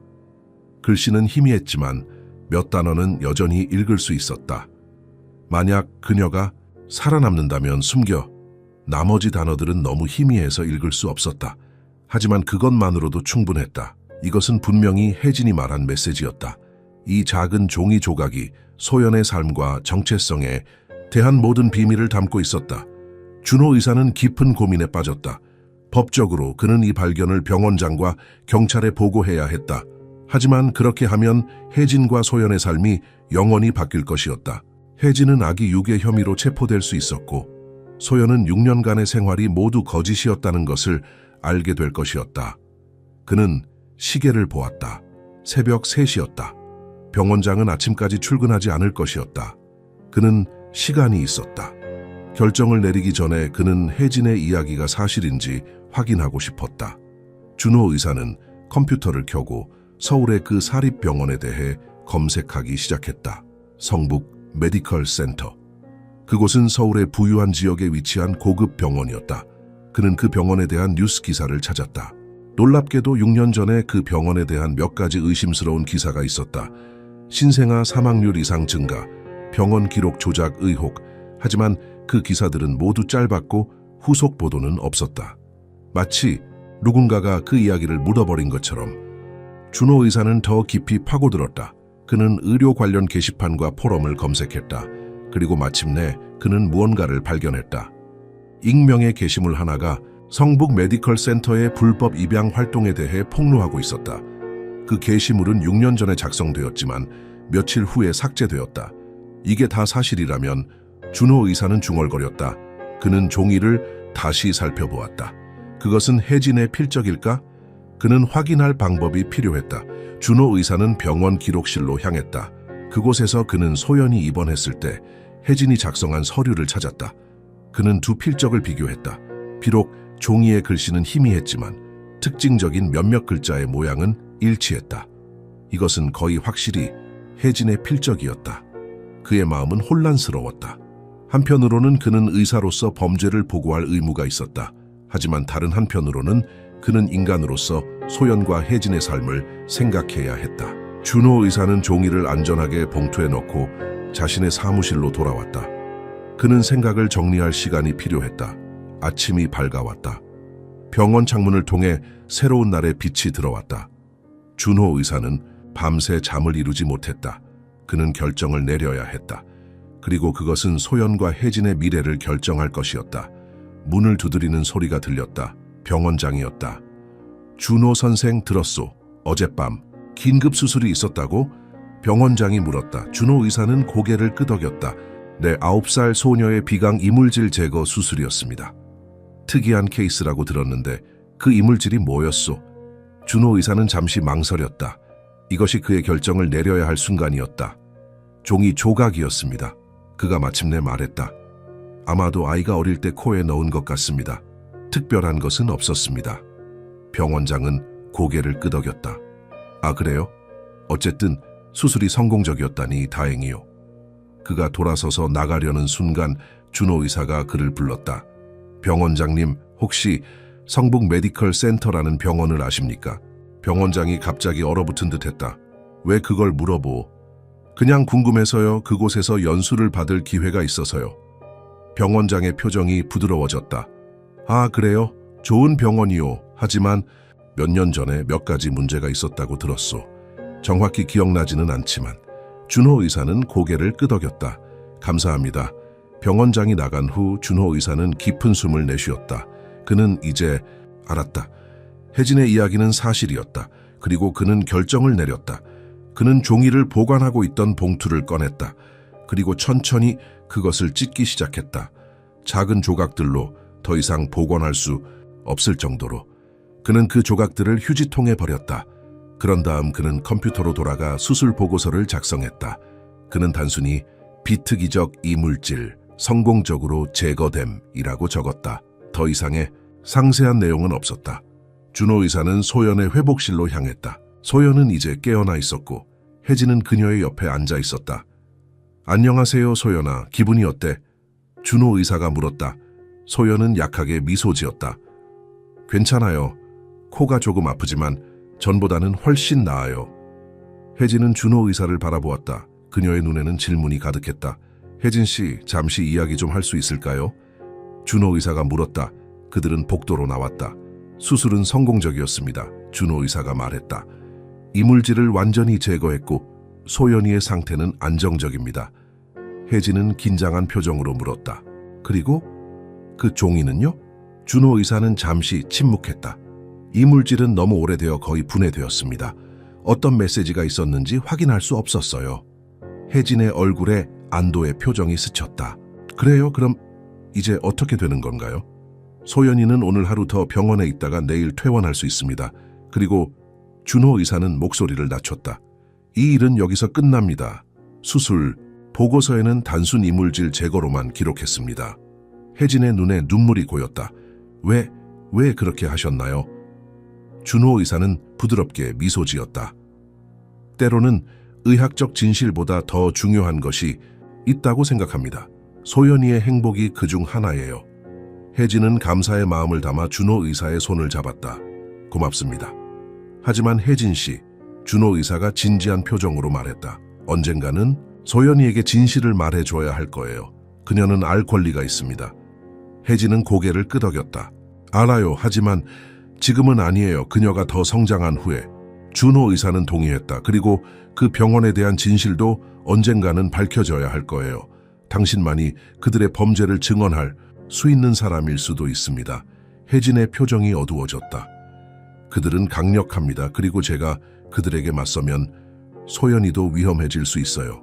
글씨는 희미했지만 몇 단어는 여전히 읽을 수 있었다. 만약 그녀가 살아남는다면 숨겨. 나머지 단어들은 너무 희미해서 읽을 수 없었다. 하지만 그것만으로도 충분했다. 이것은 분명히 혜진이 말한 메시지였다. 이 작은 종이 조각이 소연의 삶과 정체성에 대한 모든 비밀을 담고 있었다. 준호 의사는 깊은 고민에 빠졌다. 법적으로 그는 이 발견을 병원장과 경찰에 보고해야 했다. 하지만 그렇게 하면 혜진과 소연의 삶이 영원히 바뀔 것이었다. 혜진은 아기 유괴 혐의로 체포될 수 있었고 소연은 6년간의 생활이 모두 거짓이었다는 것을 알게 될 것이었다. 그는 시계를 보았다. 새벽 3시였다. 병원장은 아침까지 출근하지 않을 것이었다. 그는 시간이 있었다. 결정을 내리기 전에 그는 혜진의 이야기가 사실인지 확인하고 싶었다. 준호 의사는 컴퓨터를 켜고 서울의 그 사립병원에 대해 검색하기 시작했다. 성북 메디컬 센터. 그곳은 서울의 부유한 지역에 위치한 고급 병원이었다. 그는 그 병원에 대한 뉴스 기사를 찾았다. 놀랍게도 6년 전에 그 병원에 대한 몇 가지 의심스러운 기사가 있었다. 신생아 사망률 이상 증가, 병원 기록 조작 의혹. 하지만 그 기사들은 모두 짧았고 후속 보도는 없었다. 마치 누군가가 그 이야기를 묻어버린 것처럼. 준호 의사는 더 깊이 파고들었다. 그는 의료 관련 게시판과 포럼을 검색했다. 그리고 마침내 그는 무언가를 발견했다. 익명의 게시물 하나가 성북 메디컬 센터의 불법 입양 활동에 대해 폭로하고 있었다. 그 게시물은 6년 전에 작성되었지만 며칠 후에 삭제되었다. 이게 다 사실이라면 준호 의사는 중얼거렸다. 그는 종이를 다시 살펴보았다. 그것은 혜진의 필적일까? 그는 확인할 방법이 필요했다. 준호 의사는 병원 기록실로 향했다. 그곳에서 그는 소연이 입원했을 때 혜진이 작성한 서류를 찾았다. 그는 두 필적을 비교했다. 비록 종이의 글씨는 희미했지만 특징적인 몇몇 글자의 모양은 일치했다. 이것은 거의 확실히 혜진의 필적이었다. 그의 마음은 혼란스러웠다. 한편으로는 그는 의사로서 범죄를 보고할 의무가 있었다. 하지만 다른 한편으로는 그는 인간으로서 소연과 혜진의 삶을 생각해야 했다. 준호 의사는 종이를 안전하게 봉투에 넣고 자신의 사무실로 돌아왔다. 그는 생각을 정리할 시간이 필요했다. 아침이 밝아왔다. 병원 창문을 통해 새로운 날의 빛이 들어왔다. 준호 의사는 밤새 잠을 이루지 못했다. 그는 결정을 내려야 했다. 그리고 그것은 소연과 혜진의 미래를 결정할 것이었다. 문을 두드리는 소리가 들렸다. 병원장이었다. 준호 선생 들었소. 어젯밤 긴급 수술이 있었다고? 병원장이 물었다. 준호 의사는 고개를 끄덕였다. 네, 9살 소녀의 비강 이물질 제거 수술이었습니다. 특이한 케이스라고 들었는데 그 이물질이 뭐였소? 준호 의사는 잠시 망설였다. 이것이 그의 결정을 내려야 할 순간이었다. 종이 조각이었습니다. 그가 마침내 말했다. 아마도 아이가 어릴 때 코에 넣은 것 같습니다. 특별한 것은 없었습니다. 병원장은 고개를 끄덕였다. 아, 그래요? 어쨌든 수술이 성공적이었다니 다행이요. 그가 돌아서서 나가려는 순간 준호 의사가 그를 불렀다. 병원장님, 혹시 성북 메디컬 센터라는 병원을 아십니까? 병원장이 갑자기 얼어붙은 듯 했다. 왜 그걸 물어보? 그냥 궁금해서요. 그곳에서 연수를 받을 기회가 있어서요. 병원장의 표정이 부드러워졌다. 아, 그래요? 좋은 병원이요. 하지만 몇 년 전에 몇 가지 문제가 있었다고 들었소. 정확히 기억나지는 않지만 준호 의사는 고개를 끄덕였다. 감사합니다. 병원장이 나간 후 준호 의사는 깊은 숨을 내쉬었다. 그는 이제 알았다. 혜진의 이야기는 사실이었다. 그리고 그는 결정을 내렸다. 그는 종이를 보관하고 있던 봉투를 꺼냈다. 그리고 천천히 그것을 찢기 시작했다. 작은 조각들로 더 이상 복원할 수 없을 정도로. 그는 그 조각들을 휴지통에 버렸다. 그런 다음 그는 컴퓨터로 돌아가 수술 보고서를 작성했다. 그는 단순히 비특이적 이물질, 성공적으로 제거됨이라고 적었다. 더 이상의 상세한 내용은 없었다. 준호 의사는 소연의 회복실로 향했다. 소연은 이제 깨어나 있었고 혜진은 그녀의 옆에 앉아 있었다. 안녕하세요, 소연아. 기분이 어때? 준호 의사가 물었다. 소연은 약하게 미소 지었다. 괜찮아요. 코가 조금 아프지만 전보다는 훨씬 나아요. 혜진은 준호 의사를 바라보았다. 그녀의 눈에는 질문이 가득했다. 혜진 씨, 잠시 이야기 좀 할 수 있을까요? 준호 의사가 물었다. 그들은 복도로 나왔다. 수술은 성공적이었습니다. 준호 의사가 말했다. 이물질을 완전히 제거했고 소연이의 상태는 안정적입니다. 혜진은 긴장한 표정으로 물었다. 그리고 그 종이는요? 준호 의사는 잠시 침묵했다. 이물질은 너무 오래되어 거의 분해되었습니다. 어떤 메시지가 있었는지 확인할 수 없었어요. 혜진의 얼굴에 안도의 표정이 스쳤다. 그래요? 그럼 이제 어떻게 되는 건가요? 소연이는 오늘 하루 더 병원에 있다가 내일 퇴원할 수 있습니다. 그리고 준호 의사는 목소리를 낮췄다. 이 일은 여기서 끝납니다. 수술, 보고서에는 단순 이물질 제거로만 기록했습니다. 혜진의 눈에 눈물이 고였다. 왜 그렇게 하셨나요? 준호 의사는 부드럽게 미소 지었다. 때로는 의학적 진실보다 더 중요한 것이 있다고 생각합니다. 소연이의 행복이 그중 하나예요. 혜진은 감사의 마음을 담아 준호 의사의 손을 잡았다. 고맙습니다. 하지만 혜진 씨, 준호 의사가 진지한 표정으로 말했다. 언젠가는 소연이에게 진실을 말해줘야 할 거예요. 그녀는 알 권리가 있습니다. 혜진은 고개를 끄덕였다. 알아요. 하지만 지금은 아니에요. 그녀가 더 성장한 후에. 준호 의사는 동의했다. 그리고 그 병원에 대한 진실도 언젠가는 밝혀져야 할 거예요. 당신만이 그들의 범죄를 증언할 수 있는 사람일 수도 있습니다. 혜진의 표정이 어두워졌다. 그들은 강력합니다. 그리고 제가 그들에게 맞서면 소연이도 위험해질 수 있어요.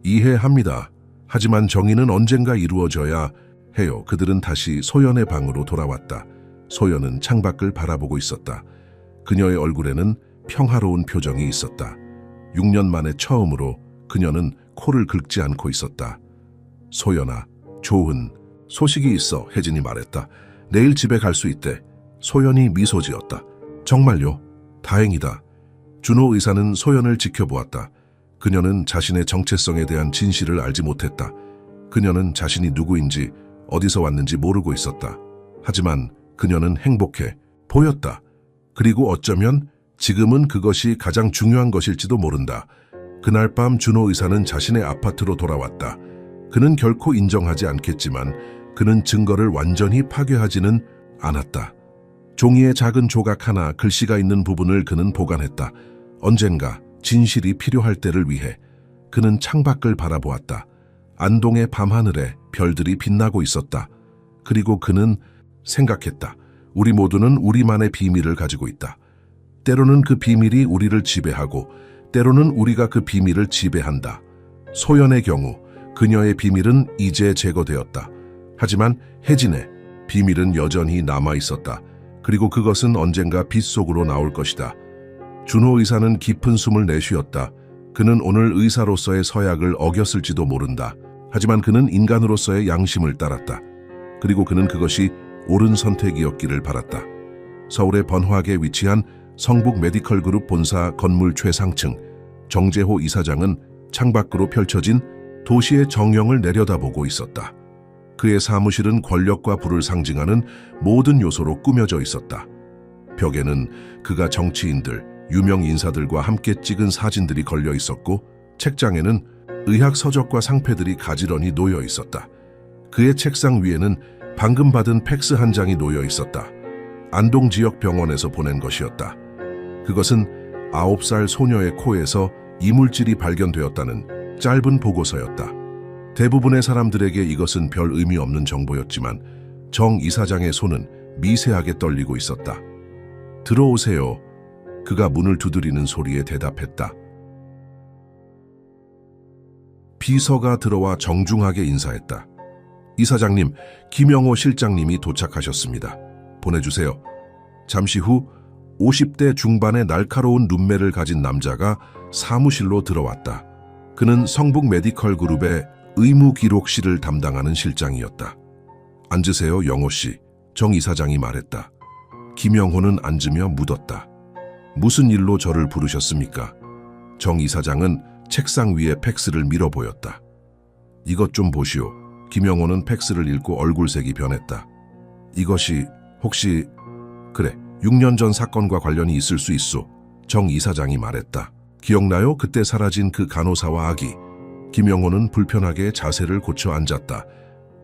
이해합니다. 하지만 정의는 언젠가 이루어져야 해요. 그들은 다시 소연의 방으로 돌아왔다. 소연은 창밖을 바라보고 있었다. 그녀의 얼굴에는 평화로운 표정이 있었다. 6년 만에 처음으로 그녀는 코를 긁지 않고 있었다. 소연아, 좋은 소식이 있어. 혜진이 말했다. 내일 집에 갈 수 있대. 소연이 미소 지었다. 정말요? 다행이다. 준호 의사는 소연을 지켜보았다. 그녀는 자신의 정체성에 대한 진실을 알지 못했다. 그녀는 자신이 누구인지 어디서 왔는지 모르고 있었다. 하지만 그녀는 행복해 보였다. 그리고 어쩌면 지금은 그것이 가장 중요한 것일지도 모른다. 그날 밤 준호 의사는 자신의 아파트로 돌아왔다. 그는 결코 인정하지 않겠지만 그는 증거를 완전히 파괴하지는 않았다. 종이의 작은 조각 하나, 글씨가 있는 부분을 그는 보관했다. 언젠가 진실이 필요할 때를 위해. 그는 창밖을 바라보았다. 안동의 밤하늘에 별들이 빛나고 있었다. 그리고 그는 생각했다. 우리 모두는 우리만의 비밀을 가지고 있다. 때로는 그 비밀이 우리를 지배하고 때로는 우리가 그 비밀을 지배한다. 소연의 경우 그녀의 비밀은 이제 제거되었다. 하지만 혜진의 비밀은 여전히 남아있었다. 그리고 그것은 언젠가 빛 속으로 나올 것이다. 준호 의사는 깊은 숨을 내쉬었다. 그는 오늘 의사로서의 서약을 어겼을지도 모른다. 하지만 그는 인간으로서의 양심을 따랐다. 그리고 그는 그것이 옳은 선택이었기를 바랐다. 서울의 번화하게 위치한 성북 메디컬 그룹 본사 건물 최상층, 정재호 이사장은 창밖으로 펼쳐진 도시의 정령을 내려다보고 있었다. 그의 사무실은 권력과 부를 상징하는 모든 요소로 꾸며져 있었다. 벽에는 그가 정치인들, 유명 인사들과 함께 찍은 사진들이 걸려 있었고 책장에는 의학 서적과 상패들이 가지런히 놓여 있었다. 그의 책상 위에는 방금 받은 팩스 한 장이 놓여 있었다. 안동 지역 병원에서 보낸 것이었다. 그것은 9살 소녀의 코에서 이물질이 발견되었다는 짧은 보고서였다. 대부분의 사람들에게 이것은 별 의미 없는 정보였지만 정 이사장의 손은 미세하게 떨리고 있었다. 들어오세요. 그가 문을 두드리는 소리에 대답했다. 비서가 들어와 정중하게 인사했다. 이사장님, 김영호 실장님이 도착하셨습니다. 보내주세요. 잠시 후 50대 중반의 날카로운 눈매를 가진 남자가 사무실로 들어왔다. 그는 성북 메디컬 그룹의 의무기록실을 담당하는 실장이었다. 앉으세요, 영호 씨. 정 이사장이 말했다. 김영호는 앉으며 묻었다. 무슨 일로 저를 부르셨습니까? 정 이사장은 책상 위에 팩스를 밀어 보였다. 이것 좀 보시오. 김영호는 팩스를 읽고 얼굴색이 변했다. 이것이 혹시... 그래, 6년 전 사건과 관련이 있을 수 있소. 정 이사장이 말했다. 기억나요? 그때 사라진 그 간호사와 아기. 김영호는 불편하게 자세를 고쳐 앉았다.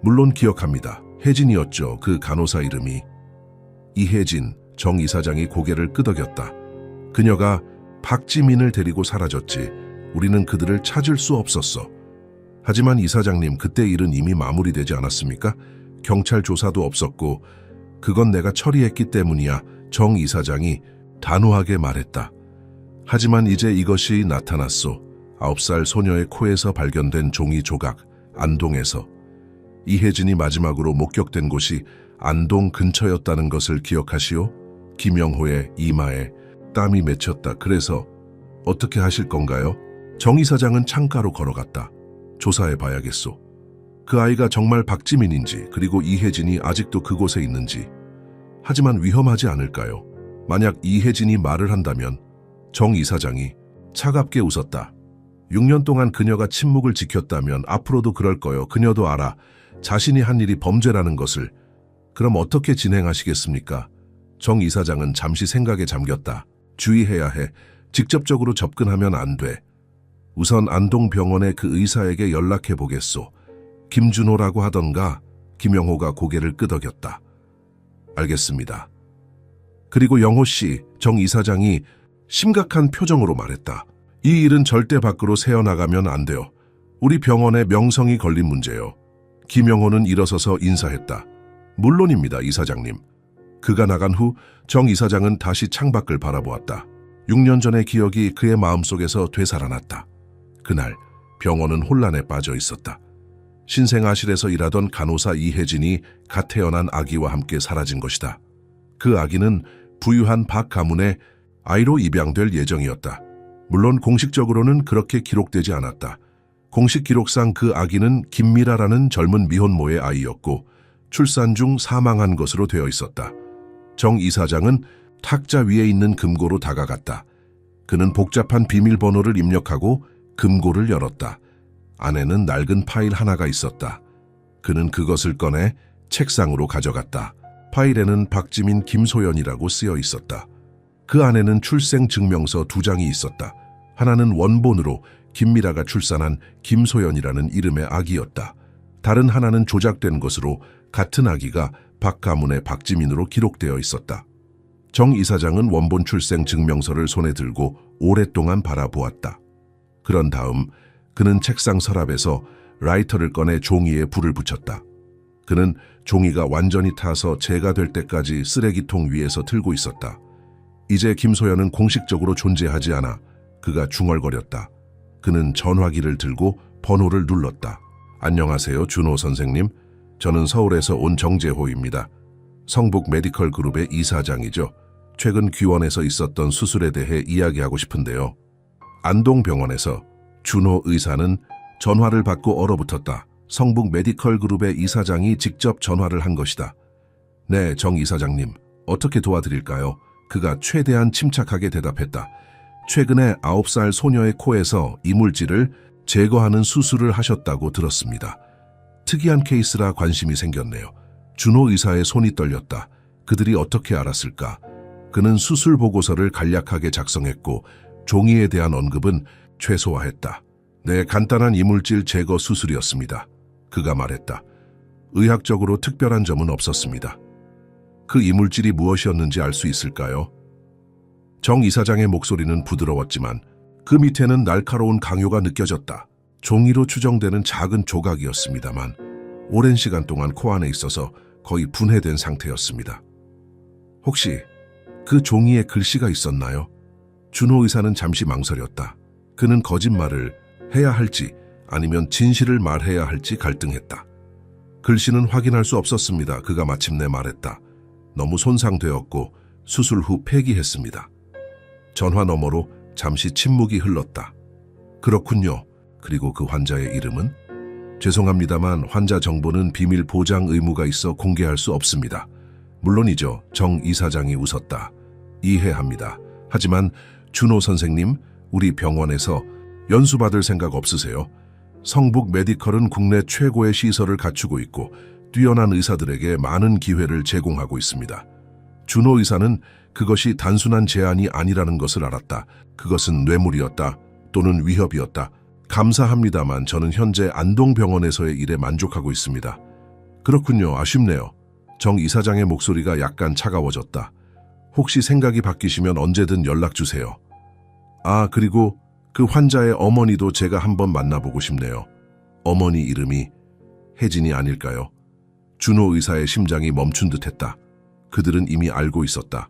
물론 기억합니다. 혜진이었죠. 그 간호사 이름이. 이혜진. 정 이사장이 고개를 끄덕였다. 그녀가 박지민을 데리고 사라졌지. 우리는 그들을 찾을 수 없었어. 하지만 이사장님, 그때 일은 이미 마무리되지 않았습니까? 경찰 조사도 없었고 그건 내가 처리했기 때문이야. 정 이사장이 단호하게 말했다. 하지만 이제 이것이 나타났소. 9살 소녀의 코에서 발견된 종이 조각, 안동에서. 이혜진이 마지막으로 목격된 곳이 안동 근처였다는 것을 기억하시오? 김영호의 이마에 땀이 맺혔다. 그래서 어떻게 하실 건가요? 정 이사장은 창가로 걸어갔다. 조사해 봐야겠소. 그 아이가 정말 박지민인지, 그리고 이혜진이 아직도 그곳에 있는지. 하지만 위험하지 않을까요? 만약 이혜진이 말을 한다면. 정 이사장이 차갑게 웃었다. 6년 동안 그녀가 침묵을 지켰다면 앞으로도 그럴 거요. 그녀도 알아. 자신이 한 일이 범죄라는 것을. 그럼 어떻게 진행하시겠습니까? 정 이사장은 잠시 생각에 잠겼다. 주의해야 해. 직접적으로 접근하면 안 돼. 우선 안동병원의 그 의사에게 연락해 보겠소. 김준호라고 하던가. 김영호가 고개를 끄덕였다. 알겠습니다. 그리고 영호 씨, 정 이사장이 심각한 표정으로 말했다. 이 일은 절대 밖으로 새어나가면 안 돼요. 우리 병원의 명성이 걸린 문제요. 김영호는 일어서서 인사했다. 물론입니다, 이사장님. 그가 나간 후 정 이사장은 다시 창밖을 바라보았다. 6년 전의 기억이 그의 마음속에서 되살아났다. 그날 병원은 혼란에 빠져 있었다. 신생아실에서 일하던 간호사 이혜진이 갓 태어난 아기와 함께 사라진 것이다. 그 아기는 부유한 박 가문의 아이로 입양될 예정이었다. 물론 공식적으로는 그렇게 기록되지 않았다. 공식 기록상 그 아기는 김미라라는 젊은 미혼모의 아이였고 출산 중 사망한 것으로 되어 있었다. 정 이사장은 탁자 위에 있는 금고로 다가갔다. 그는 복잡한 비밀번호를 입력하고 금고를 열었다. 안에는 낡은 파일 하나가 있었다. 그는 그것을 꺼내 책상으로 가져갔다. 파일에는 박지민 김소연이라고 쓰여 있었다. 그 안에는 출생 증명서 2장이 있었다. 하나는 원본으로 김미라가 출산한 김소연이라는 이름의 아기였다. 다른 하나는 조작된 것으로 같은 아기가 박 가문의 박지민으로 기록되어 있었다. 정 이사장은 원본 출생 증명서를 손에 들고 오랫동안 바라보았다. 그런 다음 그는 책상 서랍에서 라이터를 꺼내 종이에 불을 붙였다. 그는 종이가 완전히 타서 재가 될 때까지 쓰레기통 위에서 틀고 있었다. 이제 김소연은 공식적으로 존재하지 않아. 그가 중얼거렸다. 그는 전화기를 들고 번호를 눌렀다. 안녕하세요, 준호 선생님. 저는 서울에서 온 정재호입니다. 성북 메디컬 그룹의 이사장이죠. 최근 귀원에서 있었던 수술에 대해 이야기하고 싶은데요. 안동병원에서 준호 의사는 전화를 받고 얼어붙었다. 성북 메디컬 그룹의 이사장이 직접 전화를 한 것이다. 네, 정 이사장님. 어떻게 도와드릴까요? 그가 최대한 침착하게 대답했다. 최근에 9살 소녀의 코에서 이물질을 제거하는 수술을 하셨다고 들었습니다. 특이한 케이스라 관심이 생겼네요. 준호 의사의 손이 떨렸다. 그들이 어떻게 알았을까? 그는 수술 보고서를 간략하게 작성했고 종이에 대한 언급은 최소화했다. 네, 간단한 이물질 제거 수술이었습니다. 그가 말했다. 의학적으로 특별한 점은 없었습니다. 그 이물질이 무엇이었는지 알 수 있을까요? 정 이사장의 목소리는 부드러웠지만 그 밑에는 날카로운 강요가 느껴졌다. 종이로 추정되는 작은 조각이었습니다만 오랜 시간 동안 코 안에 있어서 거의 분해된 상태였습니다. 혹시 그 종이에 글씨가 있었나요? 준호 의사는 잠시 망설였다. 그는 거짓말을 해야 할지 아니면 진실을 말해야 할지 갈등했다. 글씨는 확인할 수 없었습니다. 그가 마침내 말했다. 너무 손상되었고 수술 후 폐기했습니다. 전화 너머로 잠시 침묵이 흘렀다. 그렇군요. 그리고 그 환자의 이름은? 죄송합니다만 환자 정보는 비밀 보장 의무가 있어 공개할 수 없습니다. 물론이죠. 정 이사장이 웃었다. 이해합니다. 하지만 준호 선생님, 우리 병원에서 연수받을 생각 없으세요? 성북 메디컬은 국내 최고의 시설을 갖추고 있고 뛰어난 의사들에게 많은 기회를 제공하고 있습니다. 준호 의사는 그것이 단순한 제안이 아니라는 것을 알았다. 그것은 뇌물이었다. 또는 위협이었다. 감사합니다만 저는 현재 안동병원에서의 일에 만족하고 있습니다. 그렇군요. 아쉽네요. 정 이사장의 목소리가 약간 차가워졌다. 혹시 생각이 바뀌시면 언제든 연락 주세요. 아, 그리고 그 환자의 어머니도 제가 한번 만나보고 싶네요. 어머니 이름이 혜진이 아닐까요? 준호 의사의 심장이 멈춘 듯했다. 그들은 이미 알고 있었다.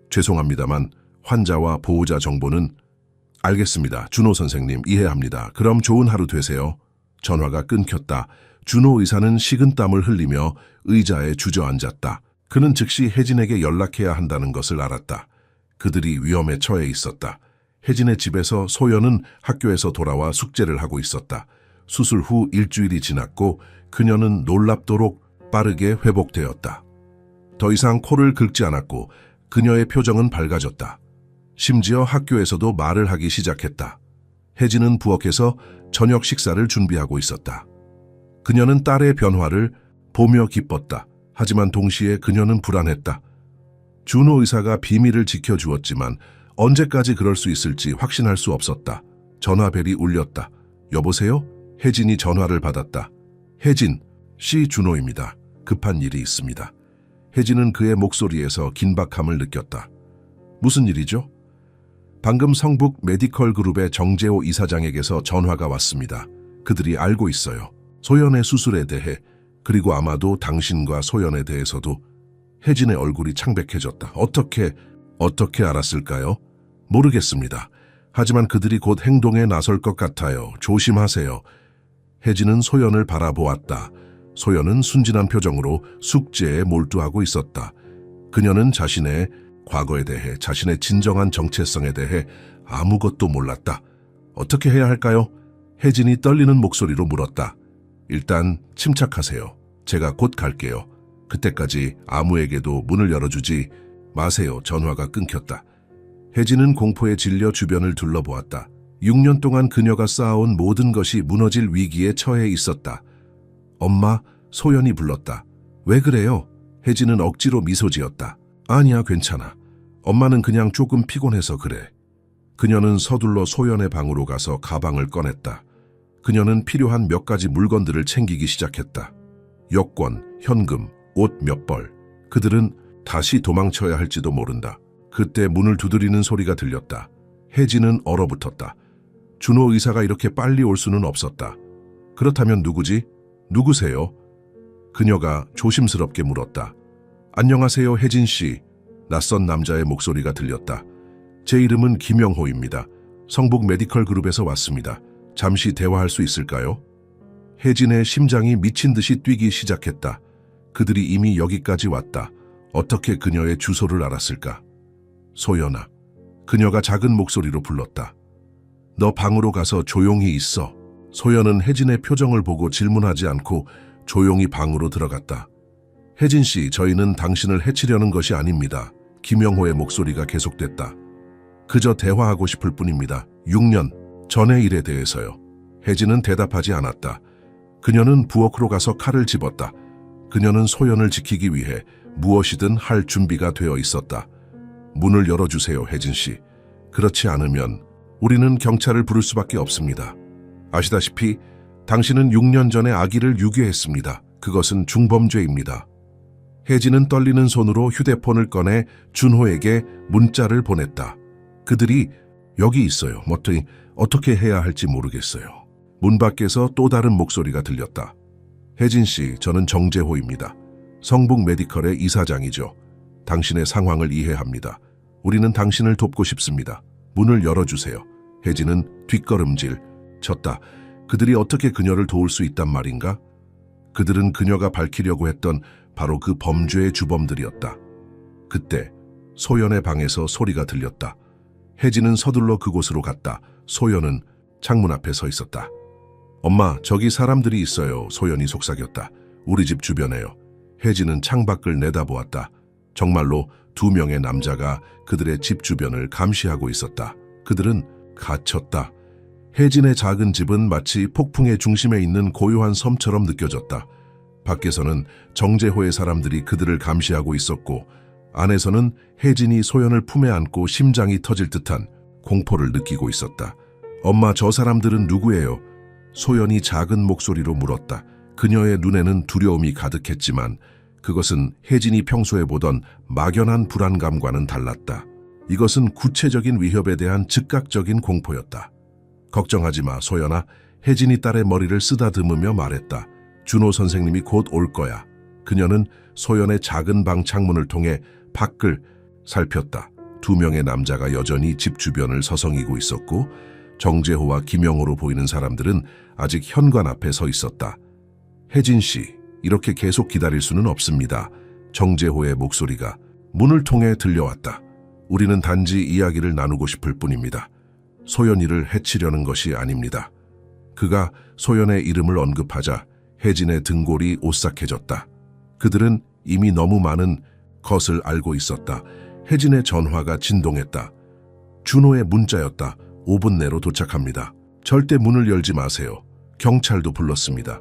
죄송합니다만 환자와 보호자 정보는 알겠습니다. 준호 선생님 이해합니다. 그럼 좋은 하루 되세요. 전화가 끊겼다. 준호 의사는 식은땀을 흘리며 의자에 주저앉았다. 그는 즉시 혜진에게 연락해야 한다는 것을 알았다. 그들이 위험에 처해 있었다. 혜진의 집에서 소연은 학교에서 돌아와 숙제를 하고 있었다. 수술 후 일주일이 지났고 그녀는 놀랍도록 빠르게 회복되었다. 더 이상 코를 긁지 않았고 그녀의 표정은 밝아졌다. 심지어 학교에서도 말을 하기 시작했다. 혜진은 부엌에서 저녁 식사를 준비하고 있었다. 그녀는 딸의 변화를 보며 기뻤다. 하지만 동시에 그녀는 불안했다. 준호 의사가 비밀을 지켜주었지만 언제까지 그럴 수 있을지 확신할 수 없었다. 전화벨이 울렸다. 여보세요? 혜진이 전화를 받았다. 혜진, 씨 준호입니다. 급한 일이 있습니다. 혜진은 그의 목소리에서 긴박함을 느꼈다. 무슨 일이죠? 방금 성북 메디컬 그룹의 정재호 이사장에게서 전화가 왔습니다. 그들이 알고 있어요. 소연의 수술에 대해, 그리고 아마도 당신과 소연에 대해서도. 혜진의 얼굴이 창백해졌다. 어떻게 알았을까요? 모르겠습니다. 하지만 그들이 곧 행동에 나설 것 같아요. 조심하세요. 혜진은 소연을 바라보았다. 소연은 순진한 표정으로 숙제에 몰두하고 있었다. 그녀는 자신의 과거에 대해, 자신의 진정한 정체성에 대해 아무것도 몰랐다. 어떻게 해야 할까요? 혜진이 떨리는 목소리로 물었다. 일단 침착하세요. 제가 곧 갈게요. 그때까지 아무에게도 문을 열어주지 마세요. 전화가 끊겼다. 혜진은 공포에 질려 주변을 둘러보았다. 6년 동안 그녀가 쌓아온 모든 것이 무너질 위기에 처해 있었다. 엄마, 소연이 불렀다. 왜 그래요? 혜진은 억지로 미소 지었다. 아니야, 괜찮아. 엄마는 그냥 조금 피곤해서 그래. 그녀는 서둘러 소연의 방으로 가서 가방을 꺼냈다. 그녀는 필요한 몇 가지 물건들을 챙기기 시작했다. 여권, 현금, 옷 몇 벌. 그들은 다시 도망쳐야 할지도 모른다. 그때 문을 두드리는 소리가 들렸다. 혜진은 얼어붙었다. 준호 의사가 이렇게 빨리 올 수는 없었다. 그렇다면 누구지? 누구세요? 그녀가 조심스럽게 물었다. 안녕하세요, 혜진 씨. 낯선 남자의 목소리가 들렸다. 제 이름은 김영호입니다. 성북 메디컬 그룹에서 왔습니다. 잠시 대화할 수 있을까요? 혜진의 심장이 미친 듯이 뛰기 시작했다. 그들이 이미 여기까지 왔다. 어떻게 그녀의 주소를 알았을까? 소연아. 그녀가 작은 목소리로 불렀다. 너 방으로 가서 조용히 있어. 소연은 혜진의 표정을 보고 질문하지 않고 조용히 방으로 들어갔다. 혜진 씨, 저희는 당신을 해치려는 것이 아닙니다. 김영호의 목소리가 계속됐다. 그저 대화하고 싶을 뿐입니다. 6년 전의 일에 대해서요. 혜진은 대답하지 않았다. 그녀는 부엌으로 가서 칼을 집었다. 그녀는 소연을 지키기 위해 무엇이든 할 준비가 되어 있었다. 문을 열어주세요, 혜진 씨. 그렇지 않으면 우리는 경찰을 부를 수밖에 없습니다. 아시다시피 당신은 6년 전에 아기를 유괴했습니다. 그것은 중범죄입니다. 혜진은 떨리는 손으로 휴대폰을 꺼내 준호에게 문자를 보냈다. 그들이 여기 있어요. 어떻게 해야 할지 모르겠어요. 문 밖에서 또 다른 목소리가 들렸다. 혜진 씨, 저는 정재호입니다. 성북 메디컬의 이사장이죠. 당신의 상황을 이해합니다. 우리는 당신을 돕고 싶습니다. 문을 열어주세요. 혜진은 뒷걸음질 쳤다. 그들이 어떻게 그녀를 도울 수 있단 말인가? 그들은 그녀가 밝히려고 했던 바로 그 범죄의 주범들이었다. 그때 소연의 방에서 소리가 들렸다. 혜진은 서둘러 그곳으로 갔다. 소연은 창문 앞에 서 있었다. 엄마, 저기 사람들이 있어요. 소연이 속삭였다. 우리 집 주변에요. 혜진은 창밖을 내다보았다. 정말로 2명의 남자가 그들의 집 주변을 감시하고 있었다. 그들은 갇혔다. 혜진의 작은 집은 마치 폭풍의 중심에 있는 고요한 섬처럼 느껴졌다. 밖에서는 정재호의 사람들이 그들을 감시하고 있었고 안에서는 혜진이 소연을 품에 안고 심장이 터질 듯한 공포를 느끼고 있었다. 엄마, 저 사람들은 누구예요? 소연이 작은 목소리로 물었다. 그녀의 눈에는 두려움이 가득했지만 그것은 혜진이 평소에 보던 막연한 불안감과는 달랐다. 이것은 구체적인 위협에 대한 즉각적인 공포였다. 걱정하지 마, 소연아. 혜진이 딸의 머리를 쓰다듬으며 말했다. 준호 선생님이 곧 올 거야. 그녀는 소연의 작은 방 창문을 통해 밖을 살폈다. 2명의 남자가 여전히 집 주변을 서성이고 있었고 정재호와 김영호로 보이는 사람들은 아직 현관 앞에 서 있었다. 혜진 씨, 이렇게 계속 기다릴 수는 없습니다. 정재호의 목소리가 문을 통해 들려왔다. 우리는 단지 이야기를 나누고 싶을 뿐입니다. 소연이를 해치려는 것이 아닙니다. 그가 소연의 이름을 언급하자 혜진의 등골이 오싹해졌다. 그들은 이미 너무 많은 것을 알고 있었다. 혜진의 전화가 진동했다. 준호의 문자였다. 5분 내로 도착합니다. 절대 문을 열지 마세요. 경찰도 불렀습니다.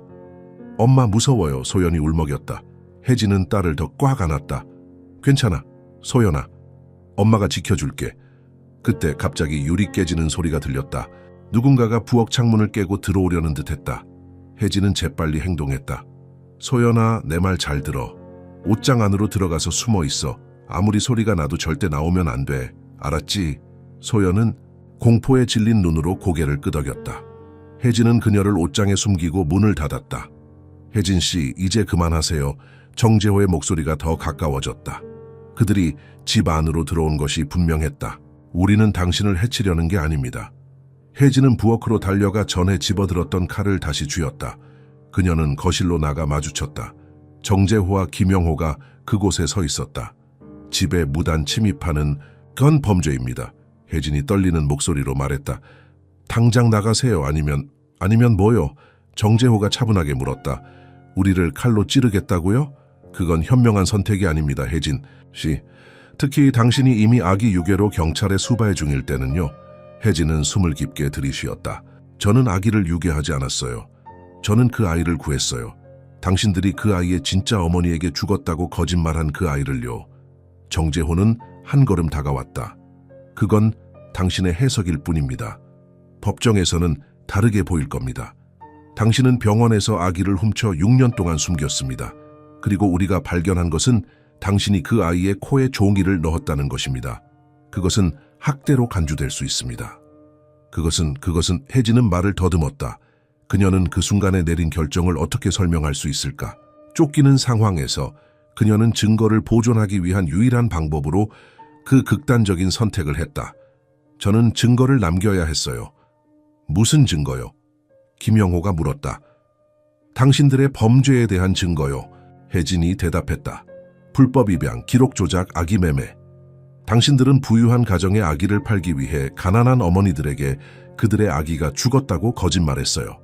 엄마, 무서워요. 소연이 울먹였다. 혜진은 딸을 더 꽉 안았다. 괜찮아, 소연아. 엄마가 지켜줄게. 그때 갑자기 유리 깨지는 소리가 들렸다. 누군가가 부엌 창문을 깨고 들어오려는 듯했다. 혜진은 재빨리 행동했다. 소연아, 내 말 잘 들어. 옷장 안으로 들어가서 숨어 있어. 아무리 소리가 나도 절대 나오면 안 돼. 알았지? 소연은 공포에 질린 눈으로 고개를 끄덕였다. 혜진은 그녀를 옷장에 숨기고 문을 닫았다. 혜진 씨, 이제 그만하세요. 정재호의 목소리가 더 가까워졌다. 그들이 집 안으로 들어온 것이 분명했다. 우리는 당신을 해치려는 게 아닙니다. 혜진은 부엌으로 달려가 전에 집어들었던 칼을 다시 쥐었다. 그녀는 거실로 나가 마주쳤다. 정재호와 김영호가 그곳에 서 있었다. 집에 무단 침입하는 건 범죄입니다. 혜진이 떨리는 목소리로 말했다. 당장 나가세요. 아니면 뭐요? 정재호가 차분하게 물었다. 우리를 칼로 찌르겠다고요? 그건 현명한 선택이 아닙니다, 혜진 씨. 특히 당신이 이미 아기 유괴로 경찰에 수발 중일 때는요. 혜진은 숨을 깊게 들이쉬었다. 저는 아기를 유괴하지 않았어요. 저는 그 아이를 구했어요. 당신들이 그 아이의 진짜 어머니에게 죽었다고 거짓말한 그 아이를요. 정재호는 한 걸음 다가왔다. 그건 당신의 해석일 뿐입니다. 법정에서는 다르게 보일 겁니다. 당신은 병원에서 아기를 훔쳐 6년 동안 숨겼습니다. 그리고 우리가 발견한 것은 당신이 그 아이의 코에 종이를 넣었다는 것입니다. 그것은 학대로 간주될 수 있습니다. 그것은 혜진은 말을 더듬었다. 그녀는 그 순간에 내린 결정을 어떻게 설명할 수 있을까? 쫓기는 상황에서 그녀는 증거를 보존하기 위한 유일한 방법으로 그 극단적인 선택을 했다. 저는 증거를 남겨야 했어요. 무슨 증거요? 김영호가 물었다. 당신들의 범죄에 대한 증거요. 혜진이 대답했다. 불법 입양, 기록 조작, 아기 매매. 당신들은 부유한 가정의 아기를 팔기 위해 가난한 어머니들에게 그들의 아기가 죽었다고 거짓말했어요.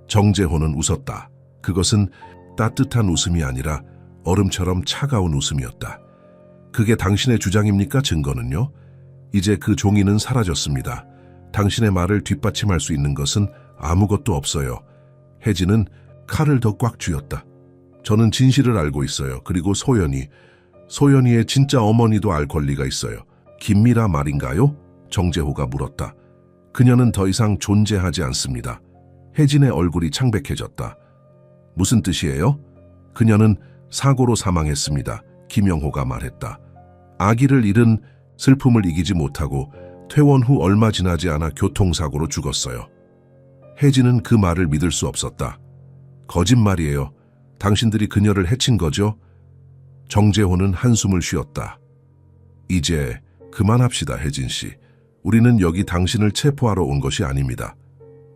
정재호는 웃었다. 그것은 따뜻한 웃음이 아니라 얼음처럼 차가운 웃음이었다. 그게 당신의 주장입니까? 증거는요? 이제 그 종이는 사라졌습니다. 당신의 말을 뒷받침할 수 있는 것은 아무것도 없어요. 혜진은 칼을 더 꽉 쥐었다. 저는 진실을 알고 있어요. 그리고 소연이의 진짜 어머니도 알 권리가 있어요. 김미라 말인가요? 정재호가 물었다. 그녀는 더 이상 존재하지 않습니다. 혜진의 얼굴이 창백해졌다. 무슨 뜻이에요? 그녀는 사고로 사망했습니다. 김영호가 말했다. 아기를 잃은 슬픔을 이기지 못하고 퇴원 후 얼마 지나지 않아 교통사고로 죽었어요. 혜진은 그 말을 믿을 수 없었다. 거짓말이에요. 당신들이 그녀를 해친 거죠? 정재호는 한숨을 쉬었다. 이제 그만합시다, 혜진 씨. 우리는 여기 당신을 체포하러 온 것이 아닙니다.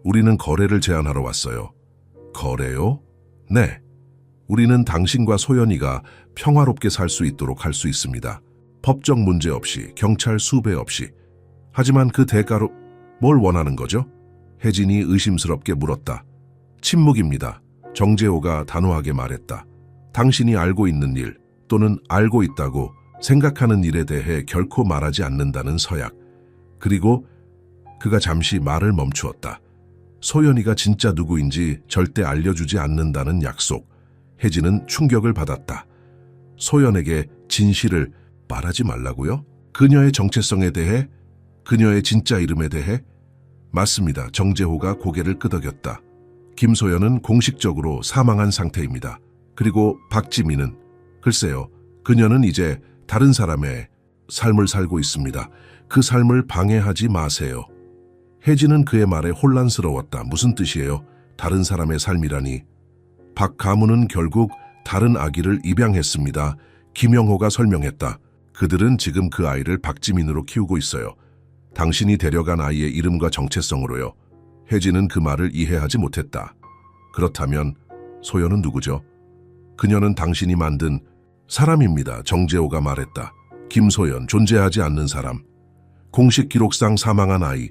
우리는 거래를 제안하러 왔어요. 거래요? 네. 우리는 당신과 소연이가 평화롭게 살 수 있도록 할 수 있습니다. 법적 문제 없이, 경찰 수배 없이. 하지만 그 대가로 뭘 원하는 거죠? 혜진이 의심스럽게 물었다. 침묵입니다. 정재호가 단호하게 말했다. 당신이 알고 있는 일 또는 알고 있다고 생각하는 일에 대해 결코 말하지 않는다는 서약. 그리고 그가 잠시 말을 멈추었다. 소연이가 진짜 누구인지 절대 알려주지 않는다는 약속. 혜진은 충격을 받았다. 소연에게 진실을 말하지 말라고요? 그녀의 정체성에 대해? 그녀의 진짜 이름에 대해? 맞습니다. 정재호가 고개를 끄덕였다. 김소연은 공식적으로 사망한 상태입니다. 그리고 박지민은? 글쎄요. 그녀는 이제 다른 사람의 삶을 살고 있습니다. 그 삶을 방해하지 마세요. 혜진은 그의 말에 혼란스러웠다. 무슨 뜻이에요? 다른 사람의 삶이라니. 박 가문은 결국 다른 아기를 입양했습니다. 김영호가 설명했다. 그들은 지금 그 아이를 박지민으로 키우고 있어요. 당신이 데려간 아이의 이름과 정체성으로요. 혜진은 그 말을 이해하지 못했다. 그렇다면 소연은 누구죠? 그녀는 당신이 만든 사람입니다. 정재호가 말했다. 김소연, 존재하지 않는 사람. 공식 기록상 사망한 아이.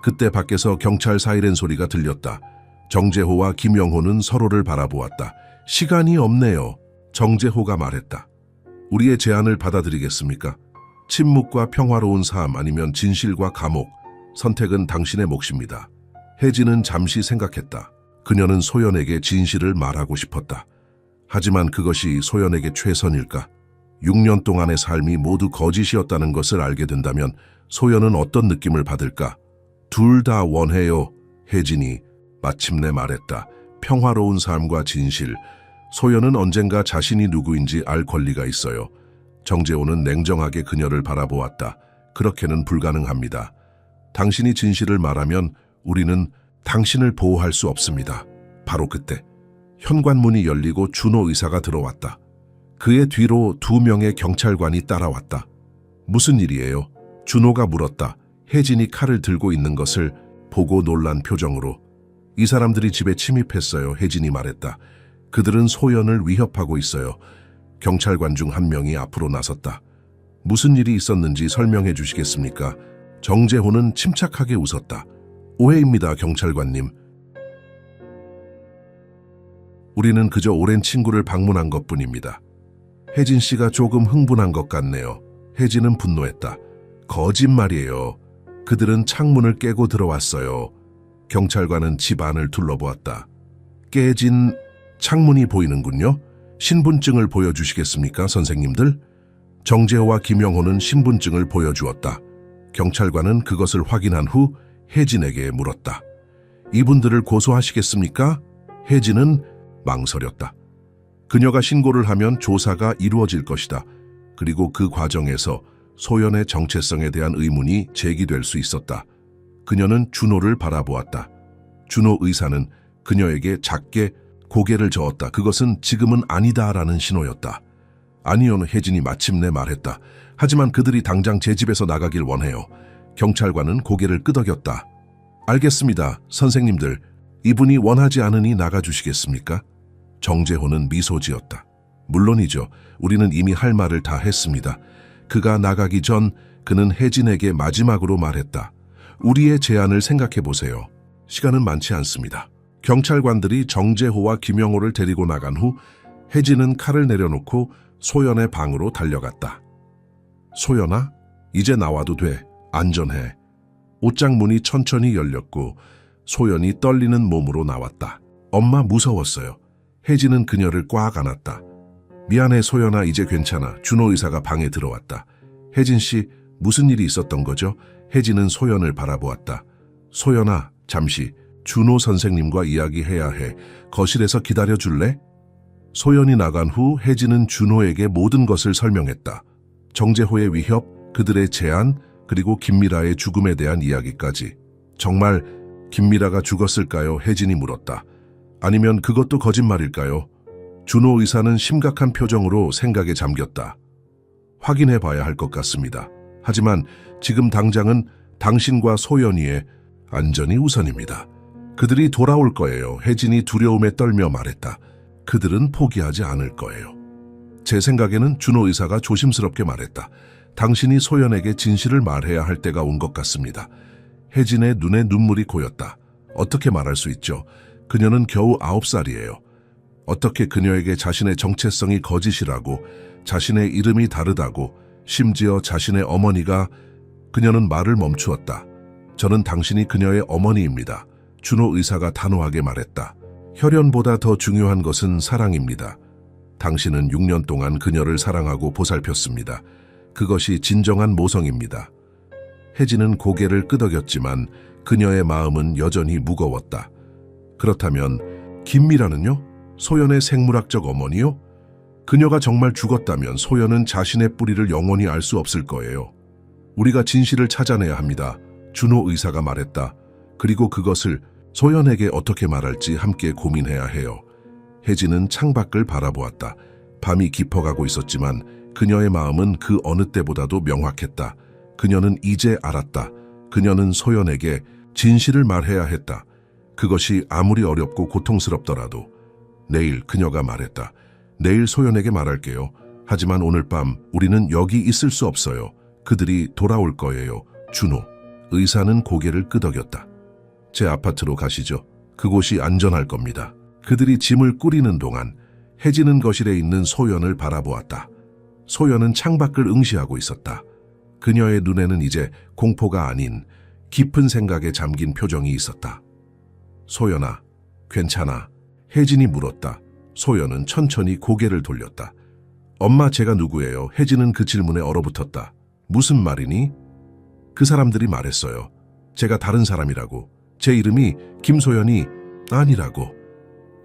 그때 밖에서 경찰 사이렌 소리가 들렸다. 정재호와 김영호는 서로를 바라보았다. 시간이 없네요. 정재호가 말했다. 우리의 제안을 받아들이겠습니까? 침묵과 평화로운 삶 아니면 진실과 감옥. 선택은 당신의 몫입니다. 혜진은 잠시 생각했다. 그녀는 소연에게 진실을 말하고 싶었다. 하지만 그것이 소연에게 최선일까? 6년 동안의 삶이 모두 거짓이었다는 것을 알게 된다면 소연은 어떤 느낌을 받을까? 둘 다 원해요. 혜진이 마침내 말했다. 평화로운 삶과 진실. 소연은 언젠가 자신이 누구인지 알 권리가 있어요. 정재호는 냉정하게 그녀를 바라보았다. 그렇게는 불가능합니다. 당신이 진실을 말하면 우리는 당신을 보호할 수 없습니다. 바로 그때 현관문이 열리고 준호 의사가 들어왔다. 그의 뒤로 2명의 경찰관이 따라왔다. 무슨 일이에요? 준호가 물었다. 혜진이 칼을 들고 있는 것을 보고 놀란 표정으로. 이 사람들이 집에 침입했어요. 혜진이 말했다. 그들은 소연을 위협하고 있어요. 경찰관 중 한 명이 앞으로 나섰다. 무슨 일이 있었는지 설명해 주시겠습니까? 정재호는 침착하게 웃었다. 오해입니다, 경찰관님. 우리는 그저 오랜 친구를 방문한 것뿐입니다. 혜진 씨가 조금 흥분한 것 같네요. 혜진은 분노했다. 거짓말이에요. 그들은 창문을 깨고 들어왔어요. 경찰관은 집 안을 둘러보았다. 깨진 창문이 보이는군요. 신분증을 보여주시겠습니까, 선생님들? 정재호와 김영호는 신분증을 보여주었다. 경찰관은 그것을 확인한 후 혜진에게 물었다. 이분들을 고소하시겠습니까? 혜진은 망설였다. 그녀가 신고를 하면 조사가 이루어질 것이다. 그리고 그 과정에서 소연의 정체성에 대한 의문이 제기될 수 있었다. 그녀는 준호를 바라보았다. 준호 의사는 그녀에게 작게 고개를 저었다. 그것은 지금은 아니다라는 신호였다. 아니요, 혜진이 마침내 말했다. 하지만 그들이 당장 제 집에서 나가길 원해요. 경찰관은 고개를 끄덕였다. 알겠습니다, 선생님들. 이분이 원하지 않으니 나가주시겠습니까? 정재호는 미소 지었다. 물론이죠. 우리는 이미 할 말을 다 했습니다. 그가 나가기 전 그는 혜진에게 마지막으로 말했다. 우리의 제안을 생각해 보세요. 시간은 많지 않습니다. 경찰관들이 정재호와 김영호를 데리고 나간 후 혜진은 칼을 내려놓고 소연의 방으로 달려갔다. 소연아, 이제 나와도 돼. 안전해. 옷장 문이 천천히 열렸고 소연이 떨리는 몸으로 나왔다. 엄마 무서웠어요. 혜진은 그녀를 꽉 안았다. 미안해 소연아 이제 괜찮아. 준호 의사가 방에 들어왔다. 혜진 씨 무슨 일이 있었던 거죠? 혜진은 소연을 바라보았다. 소연아 잠시 준호 선생님과 이야기해야 해. 거실에서 기다려줄래? 소연이 나간 후 혜진은 준호에게 모든 것을 설명했다. 정재호의 위협, 그들의 제안, 그리고 김미라의 죽음에 대한 이야기까지. 정말 김미라가 죽었을까요? 혜진이 물었다. 아니면 그것도 거짓말일까요? 준호 의사는 심각한 표정으로 생각에 잠겼다. 확인해 봐야 할 것 같습니다. 하지만 지금 당장은 당신과 소연이의 안전이 우선입니다. 그들이 돌아올 거예요. 혜진이 두려움에 떨며 말했다. 그들은 포기하지 않을 거예요. 제 생각에는 준호 의사가 조심스럽게 말했다. 당신이 소연에게 진실을 말해야 할 때가 온 것 같습니다. 혜진의 눈에 눈물이 고였다. 어떻게 말할 수 있죠? 그녀는 겨우 9살이에요. 어떻게 그녀에게 자신의 정체성이 거짓이라고, 자신의 이름이 다르다고, 심지어 자신의 어머니가... 그녀는 말을 멈추었다. 저는 당신이 그녀의 어머니입니다. 준호 의사가 단호하게 말했다. 혈연보다 더 중요한 것은 사랑입니다. 당신은 6년 동안 그녀를 사랑하고 보살폈습니다. 그것이 진정한 모성입니다. 혜진은 고개를 끄덕였지만 그녀의 마음은 여전히 무거웠다. 그렇다면 김미라는요? 소연의 생물학적 어머니요? 그녀가 정말 죽었다면 소연은 자신의 뿌리를 영원히 알 수 없을 거예요. 우리가 진실을 찾아내야 합니다. 준호 의사가 말했다. 그리고 그것을 소연에게 어떻게 말할지 함께 고민해야 해요. 혜진은 창밖을 바라보았다. 밤이 깊어가고 있었지만 그녀의 마음은 그 어느 때보다도 명확했다. 그녀는 이제 알았다. 그녀는 소연에게 진실을 말해야 했다. 그것이 아무리 어렵고 고통스럽더라도. 내일 그녀가 말했다. 내일 소연에게 말할게요. 하지만 오늘 밤 우리는 여기 있을 수 없어요. 그들이 돌아올 거예요. 준호. 의사는 고개를 끄덕였다. 제 아파트로 가시죠. 그곳이 안전할 겁니다. 그들이 짐을 꾸리는 동안 혜진은 거실에 있는 소연을 바라보았다. 소연은 창밖을 응시하고 있었다. 그녀의 눈에는 이제 공포가 아닌 깊은 생각에 잠긴 표정이 있었다. 소연아, 괜찮아? 혜진이 물었다. 소연은 천천히 고개를 돌렸다. 엄마 제가 누구예요? 혜진은 그 질문에 얼어붙었다. 무슨 말이니? 그 사람들이 말했어요. 제가 다른 사람이라고. 제 이름이 김소연이 아니라고.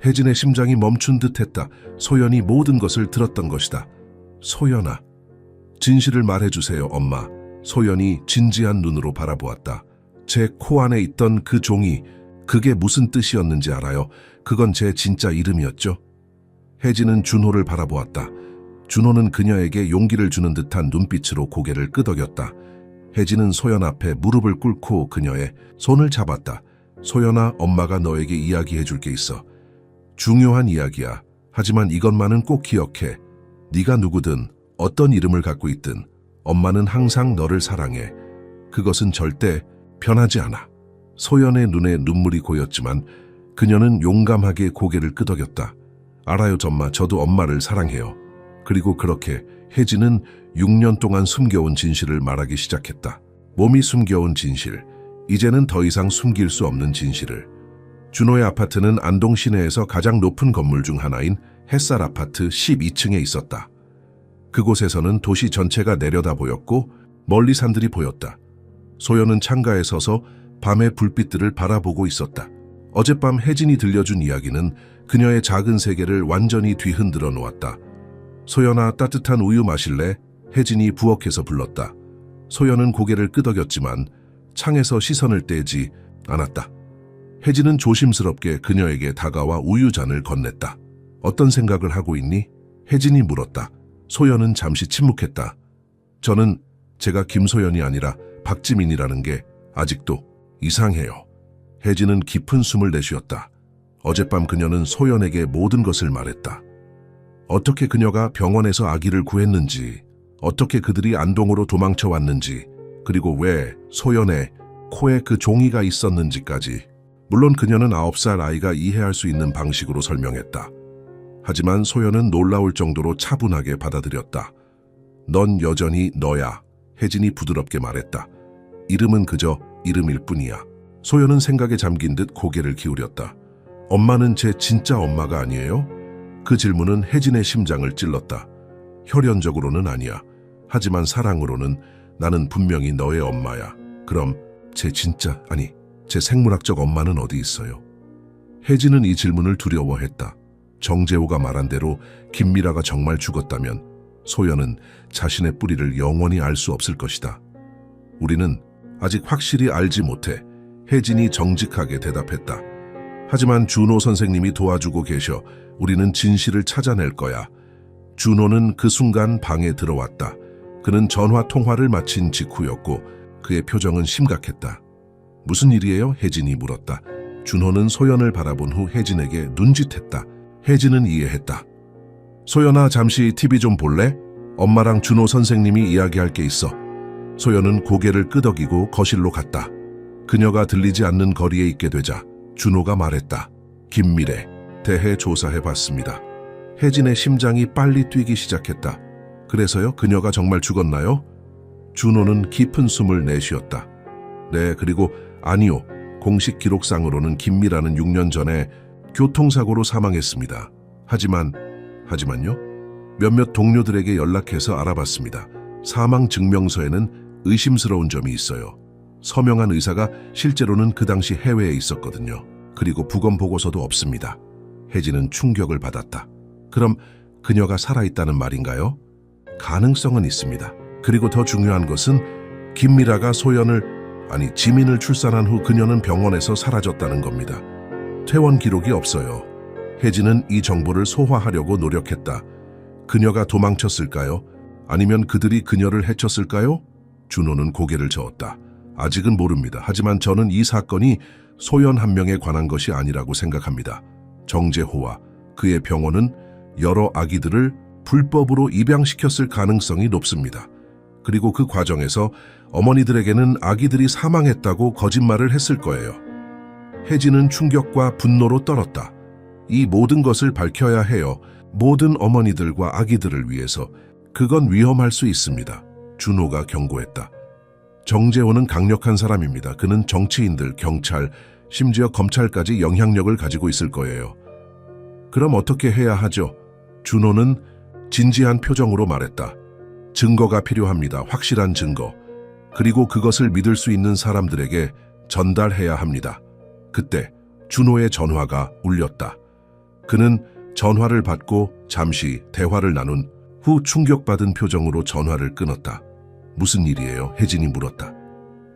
혜진의 심장이 멈춘 듯했다. 소연이 모든 것을 들었던 것이다. 소연아, 진실을 말해주세요, 엄마. 소연이 진지한 눈으로 바라보았다. 제 코 안에 있던 그 종이, 그게 무슨 뜻이었는지 알아요? 그건 제 진짜 이름이었죠? 혜진은 준호를 바라보았다. 준호는 그녀에게 용기를 주는 듯한 눈빛으로 고개를 끄덕였다. 혜진은 소연 앞에 무릎을 꿇고 그녀의 손을 잡았다. 소연아, 엄마가 너에게 이야기해 줄 게 있어. 중요한 이야기야. 하지만 이것만은 꼭 기억해. 네가 누구든 어떤 이름을 갖고 있든 엄마는 항상 너를 사랑해. 그것은 절대 변하지 않아. 소연의 눈에 눈물이 고였지만 그녀는 용감하게 고개를 끄덕였다. 알아요, 엄마. 저도 엄마를 사랑해요. 그리고 그렇게 혜진은 6년 동안 숨겨온 진실을 말하기 시작했다. 몸이 숨겨온 진실, 이제는 더 이상 숨길 수 없는 진실을. 준호의 아파트는 안동 시내에서 가장 높은 건물 중 하나인 햇살 아파트 12층에 있었다. 그곳에서는 도시 전체가 내려다 보였고 멀리 산들이 보였다. 소연은 창가에 서서 밤의 불빛들을 바라보고 있었다. 어젯밤 혜진이 들려준 이야기는 그녀의 작은 세계를 완전히 뒤흔들어 놓았다. 소연아, 따뜻한 우유 마실래? 혜진이 부엌에서 불렀다. 소연은 고개를 끄덕였지만 창에서 시선을 떼지 않았다. 혜진은 조심스럽게 그녀에게 다가와 우유잔을 건넸다. 어떤 생각을 하고 있니? 혜진이 물었다. 소연은 잠시 침묵했다. 저는 제가 김소연이 아니라 박지민이라는 게 아직도 이상해요. 혜진은 깊은 숨을 내쉬었다. 어젯밤 그녀는 소연에게 모든 것을 말했다. 어떻게 그녀가 병원에서 아기를 구했는지, 어떻게 그들이 안동으로 도망쳐 왔는지, 그리고 왜 소연의 코에 그 종이가 있었는지까지. 물론 그녀는 9살 아이가 이해할 수 있는 방식으로 설명했다. 하지만 소연은 놀라울 정도로 차분하게 받아들였다. 넌 여전히 너야. 혜진이 부드럽게 말했다. 이름은 그저 이름일 뿐이야. 소연은 생각에 잠긴 듯 고개를 기울였다. 엄마는 제 진짜 엄마가 아니에요? 그 질문은 혜진의 심장을 찔렀다. 혈연적으로는 아니야. 하지만 사랑으로는 나는 분명히 너의 엄마야. 그럼 제 진짜, 아니, 제 생물학적 엄마는 어디 있어요? 혜진은 이 질문을 두려워했다. 정재호가 말한 대로 김미라가 정말 죽었다면 소연은 자신의 뿌리를 영원히 알 수 없을 것이다. 우리는 아직 확실히 알지 못해. 혜진이 정직하게 대답했다. 하지만 준호 선생님이 도와주고 계셔. 우리는 진실을 찾아낼 거야. 준호는 그 순간 방에 들어왔다. 그는 전화 통화를 마친 직후였고 그의 표정은 심각했다. 무슨 일이에요? 혜진이 물었다. 준호는 소연을 바라본 후 혜진에게 눈짓했다. 혜진은 이해했다. 소연아, 잠시 TV 좀 볼래? 엄마랑 준호 선생님이 이야기할 게 있어. 소연은 고개를 끄덕이고 거실로 갔다. 그녀가 들리지 않는 거리에 있게 되자 준호가 말했다. 김미래, 대해 조사해봤습니다. 혜진의 심장이 빨리 뛰기 시작했다. 그래서요? 그녀가 정말 죽었나요? 준호는 깊은 숨을 내쉬었다. 네, 그리고 아니요. 공식 기록상으로는 김미라는 6년 전에 교통사고로 사망했습니다. 하지만요? 몇몇 동료들에게 연락해서 알아봤습니다. 사망 증명서에는 의심스러운 점이 있어요. 서명한 의사가 실제로는 그 당시 해외에 있었거든요. 그리고 부검 보고서도 없습니다. 혜진은 충격을 받았다. 그럼 그녀가 살아있다는 말인가요? 가능성은 있습니다. 그리고 더 중요한 것은 김미라가 지민을 출산한 후 그녀는 병원에서 사라졌다는 겁니다. 퇴원 기록이 없어요. 혜진은 이 정보를 소화하려고 노력했다. 그녀가 도망쳤을까요? 아니면 그들이 그녀를 해쳤을까요? 준호는 고개를 저었다. 아직은 모릅니다. 하지만 저는 이 사건이 소연 한 명에 관한 것이 아니라고 생각합니다. 정재호와 그의 병원은 여러 아기들을 불법으로 입양시켰을 가능성이 높습니다. 그리고 그 과정에서 어머니들에게는 아기들이 사망했다고 거짓말을 했을 거예요. 혜진은 충격과 분노로 떨었다. 이 모든 것을 밝혀야 해요. 모든 어머니들과 아기들을 위해서. 그건 위험할 수 있습니다. 준호가 경고했다. 정재호는 강력한 사람입니다. 그는 정치인들, 경찰, 심지어 검찰까지 영향력을 가지고 있을 거예요. 그럼 어떻게 해야 하죠? 준호는 진지한 표정으로 말했다. 증거가 필요합니다. 확실한 증거. 그리고 그것을 믿을 수 있는 사람들에게 전달해야 합니다. 그때 준호의 전화가 울렸다. 그는 전화를 받고 잠시 대화를 나눈 후 충격받은 표정으로 전화를 끊었다. 무슨 일이에요? 혜진이 물었다.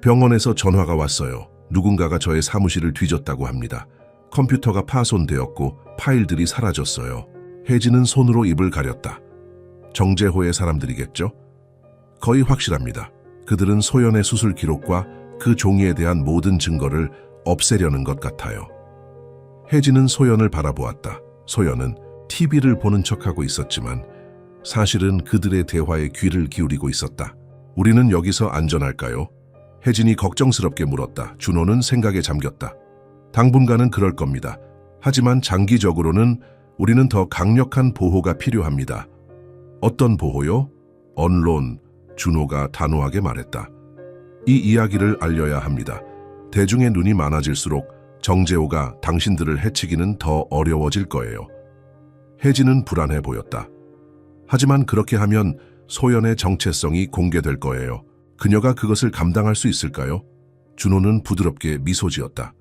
병원에서 전화가 왔어요. 누군가가 저의 사무실을 뒤졌다고 합니다. 컴퓨터가 파손되었고 파일들이 사라졌어요. 혜진은 손으로 입을 가렸다. 정재호의 사람들이겠죠? 거의 확실합니다. 그들은 소연의 수술 기록과 그 종이에 대한 모든 증거를 없애려는 것 같아요. 혜진은 소연을 바라보았다. 소연은 TV를 보는 척하고 있었지만 사실은 그들의 대화에 귀를 기울이고 있었다. 우리는 여기서 안전할까요? 혜진이 걱정스럽게 물었다. 준호는 생각에 잠겼다. 당분간은 그럴 겁니다. 하지만 장기적으로는 우리는 더 강력한 보호가 필요합니다. 어떤 보호요? 언론, 준호가 단호하게 말했다. 이 이야기를 알려야 합니다. 대중의 눈이 많아질수록 정재호가 당신들을 해치기는 더 어려워질 거예요. 혜진은 불안해 보였다. 하지만 그렇게 하면 소연의 정체성이 공개될 거예요. 그녀가 그것을 감당할 수 있을까요? 준호는 부드럽게 미소 지었다.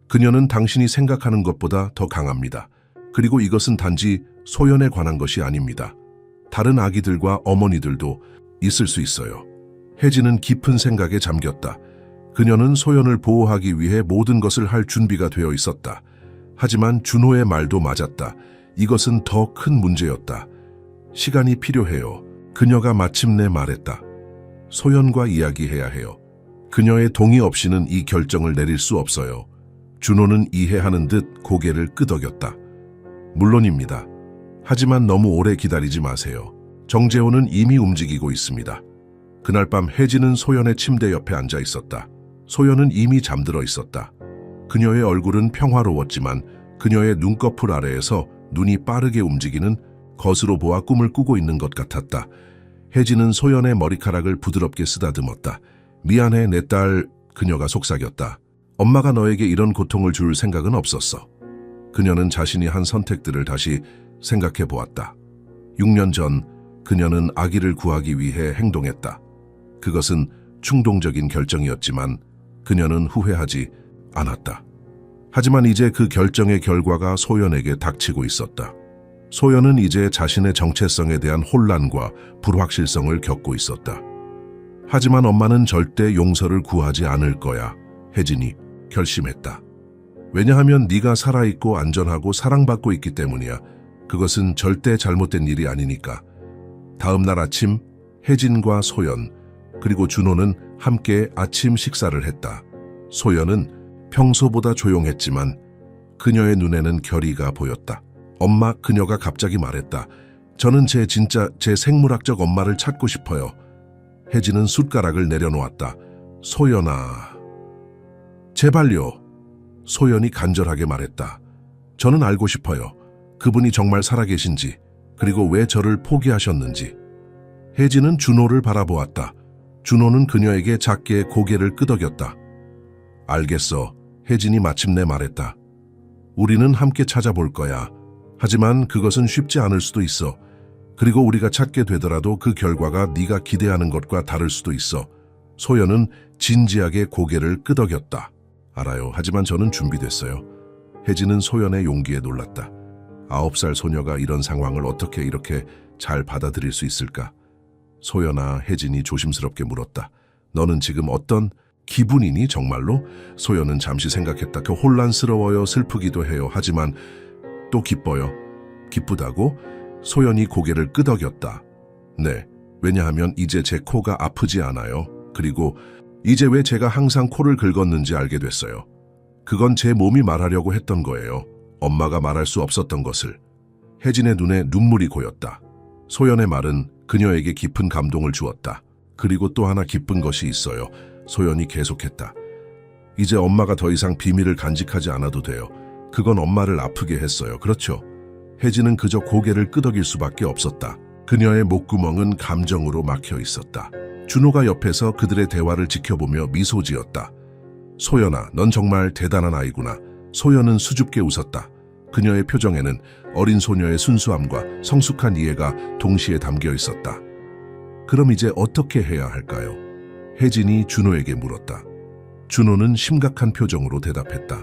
그녀는 당신이 생각하는 것보다 더 강합니다. 그리고 이것은 단지 소연에 관한 것이 아닙니다. 다른 아기들과 어머니들도 있을 수 있어요. 혜진은 깊은 생각에 잠겼다. 그녀는 소연을 보호하기 위해 모든 것을 할 준비가 되어 있었다. 하지만 준호의 말도 맞았다. 이것은 더 큰 문제였다. 시간이 필요해요. 그녀가 마침내 말했다. 소연과 이야기해야 해요. 그녀의 동의 없이는 이 결정을 내릴 수 없어요. 준호는 이해하는 듯 고개를 끄덕였다. 물론입니다. 하지만 너무 오래 기다리지 마세요. 정재호는 이미 움직이고 있습니다. 그날 밤 혜진은 소연의 침대 옆에 앉아 있었다. 소연은 이미 잠들어 있었다. 그녀의 얼굴은 평화로웠지만 그녀의 눈꺼풀 아래에서 눈이 빠르게 움직이는 것으로 보아 꿈을 꾸고 있는 것 같았다. 혜진은 소연의 머리카락을 부드럽게 쓰다듬었다. 미안해, 내 딸. 그녀가 속삭였다. 엄마가 너에게 이런 고통을 줄 생각은 없었어. 그녀는 자신이 한 선택들을 다시 생각해 보았다. 6년 전 그녀는 아기를 구하기 위해 행동했다. 그것은 충동적인 결정이었지만 그녀는 후회하지 않았다. 하지만 이제 그 결정의 결과가 소연에게 닥치고 있었다. 소연은 이제 자신의 정체성에 대한 혼란과 불확실성을 겪고 있었다. 하지만 엄마는 절대 용서를 구하지 않을 거야. 혜진이 결심했다. 왜냐하면 네가 살아있고 안전하고 사랑받고 있기 때문이야. 그것은 절대 잘못된 일이 아니니까. 다음 날 아침 혜진과 소연 그리고 준호는 함께 아침 식사를 했다. 소연은 평소보다 조용했지만 그녀의 눈에는 결의가 보였다. 엄마, 그녀가 갑자기 말했다. 저는 제 생물학적 엄마를 찾고 싶어요. 혜진은 숟가락을 내려놓았다. 소연아, 제발요. 소연이 간절하게 말했다. 저는 알고 싶어요. 그분이 정말 살아계신지, 그리고 왜 저를 포기하셨는지. 혜진은 준호를 바라보았다. 준호는 그녀에게 작게 고개를 끄덕였다. 알겠어. 혜진이 마침내 말했다. 우리는 함께 찾아볼 거야. 하지만 그것은 쉽지 않을 수도 있어. 그리고 우리가 찾게 되더라도 그 결과가 네가 기대하는 것과 다를 수도 있어. 소연은 진지하게 고개를 끄덕였다. 알아요. 하지만 저는 준비됐어요. 혜진은 소연의 용기에 놀랐다. 9살 소녀가 이런 상황을 어떻게 이렇게 잘 받아들일 수 있을까? 소연아, 혜진이 조심스럽게 물었다. 너는 지금 어떤 기분이니 정말로? 소연은 잠시 생각했다. 그 혼란스러워요. 슬프기도 해요. 하지만 또 기뻐요. 기쁘다고? 소연이 고개를 끄덕였다. 네, 왜냐하면 이제 제 코가 아프지 않아요. 그리고 이제 왜 제가 항상 코를 긁었는지 알게 됐어요. 그건 제 몸이 말하려고 했던 거예요. 엄마가 말할 수 없었던 것을. 혜진의 눈에 눈물이 고였다. 소연의 말은 그녀에게 깊은 감동을 주었다. 그리고 또 하나 기쁜 것이 있어요. 소연이 계속했다. 이제 엄마가 더 이상 비밀을 간직하지 않아도 돼요. 그건 엄마를 아프게 했어요. 그렇죠? 혜진은 그저 고개를 끄덕일 수밖에 없었다. 그녀의 목구멍은 감정으로 막혀 있었다. 준호가 옆에서 그들의 대화를 지켜보며 미소 지었다. 소연아, 넌 정말 대단한 아이구나. 소연은 수줍게 웃었다. 그녀의 표정에는 어린 소녀의 순수함과 성숙한 이해가 동시에 담겨 있었다. 그럼 이제 어떻게 해야 할까요? 혜진이 준호에게 물었다. 준호는 심각한 표정으로 대답했다.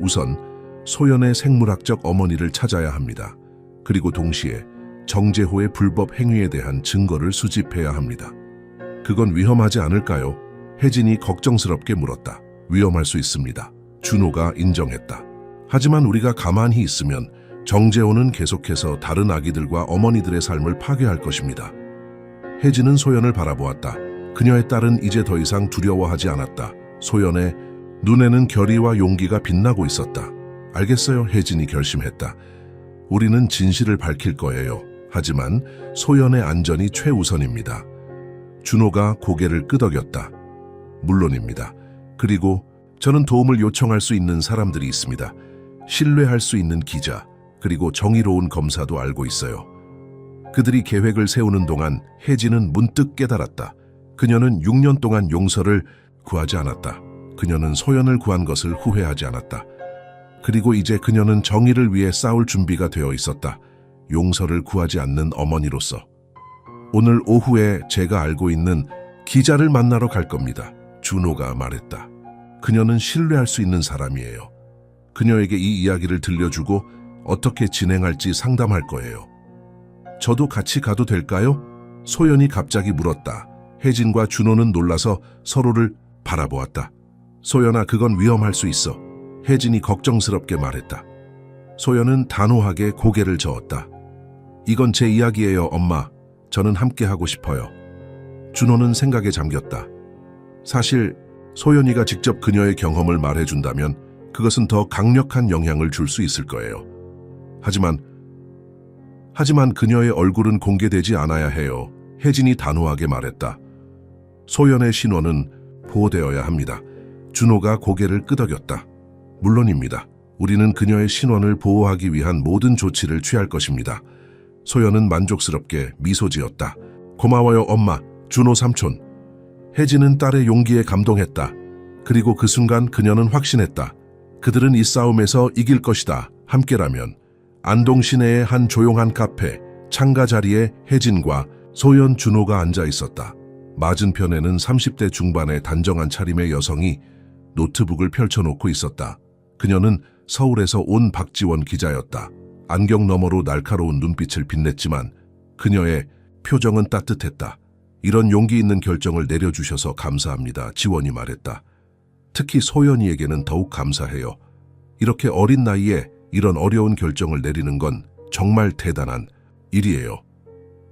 우선 소연의 생물학적 어머니를 찾아야 합니다. 그리고 동시에 정재호의 불법 행위에 대한 증거를 수집해야 합니다. 그건 위험하지 않을까요? 혜진이 걱정스럽게 물었다. 위험할 수 있습니다. 준호가 인정했다. 하지만 우리가 가만히 있으면 정재호는 계속해서 다른 아기들과 어머니들의 삶을 파괴할 것입니다. 혜진은 소연을 바라보았다. 그녀의 딸은 이제 더 이상 두려워하지 않았다. 소연의 눈에는 결의와 용기가 빛나고 있었다. 알겠어요, 혜진이 결심했다. 우리는 진실을 밝힐 거예요. 하지만 소연의 안전이 최우선입니다. 준호가 고개를 끄덕였다. 물론입니다. 그리고 저는 도움을 요청할 수 있는 사람들이 있습니다. 신뢰할 수 있는 기자, 그리고 정의로운 검사도 알고 있어요. 그들이 계획을 세우는 동안 혜진은 문득 깨달았다. 그녀는 6년 동안 용서를 구하지 않았다. 그녀는 소연을 구한 것을 후회하지 않았다. 그리고 이제 그녀는 정의를 위해 싸울 준비가 되어 있었다. 용서를 구하지 않는 어머니로서. 오늘 오후에 제가 알고 있는 기자를 만나러 갈 겁니다. 준호가 말했다. 그녀는 신뢰할 수 있는 사람이에요. 그녀에게 이 이야기를 들려주고 어떻게 진행할지 상담할 거예요. 저도 같이 가도 될까요? 소연이 갑자기 물었다. 혜진과 준호는 놀라서 서로를 바라보았다. 소연아, 그건 위험할 수 있어. 혜진이 걱정스럽게 말했다. 소연은 단호하게 고개를 저었다. 이건 제 이야기예요, 엄마. 저는 함께 하고 싶어요. 준호는 생각에 잠겼다. 사실 소연이가 직접 그녀의 경험을 말해준다면 그것은 더 강력한 영향을 줄 수 있을 거예요. 하지만 그녀의 얼굴은 공개되지 않아야 해요. 혜진이 단호하게 말했다. 소연의 신원은 보호되어야 합니다. 준호가 고개를 끄덕였다. 물론입니다. 우리는 그녀의 신원을 보호하기 위한 모든 조치를 취할 것입니다. 소연은 만족스럽게 미소 지었다. 고마워요, 엄마. 준호 삼촌. 혜진은 딸의 용기에 감동했다. 그리고 그 순간 그녀는 확신했다. 그들은 이 싸움에서 이길 것이다. 함께라면. 안동 시내의 한 조용한 카페, 창가 자리에 혜진과 소연, 준호가 앉아 있었다. 맞은편에는 30대 중반의 단정한 차림의 여성이 노트북을 펼쳐놓고 있었다. 그녀는 서울에서 온 박지원 기자였다. 안경 너머로 날카로운 눈빛을 빛냈지만 그녀의 표정은 따뜻했다. 이런 용기 있는 결정을 내려주셔서 감사합니다. 지원이 말했다. 특히 소연이에게는 더욱 감사해요. 이렇게 어린 나이에 이런 어려운 결정을 내리는 건 정말 대단한 일이에요.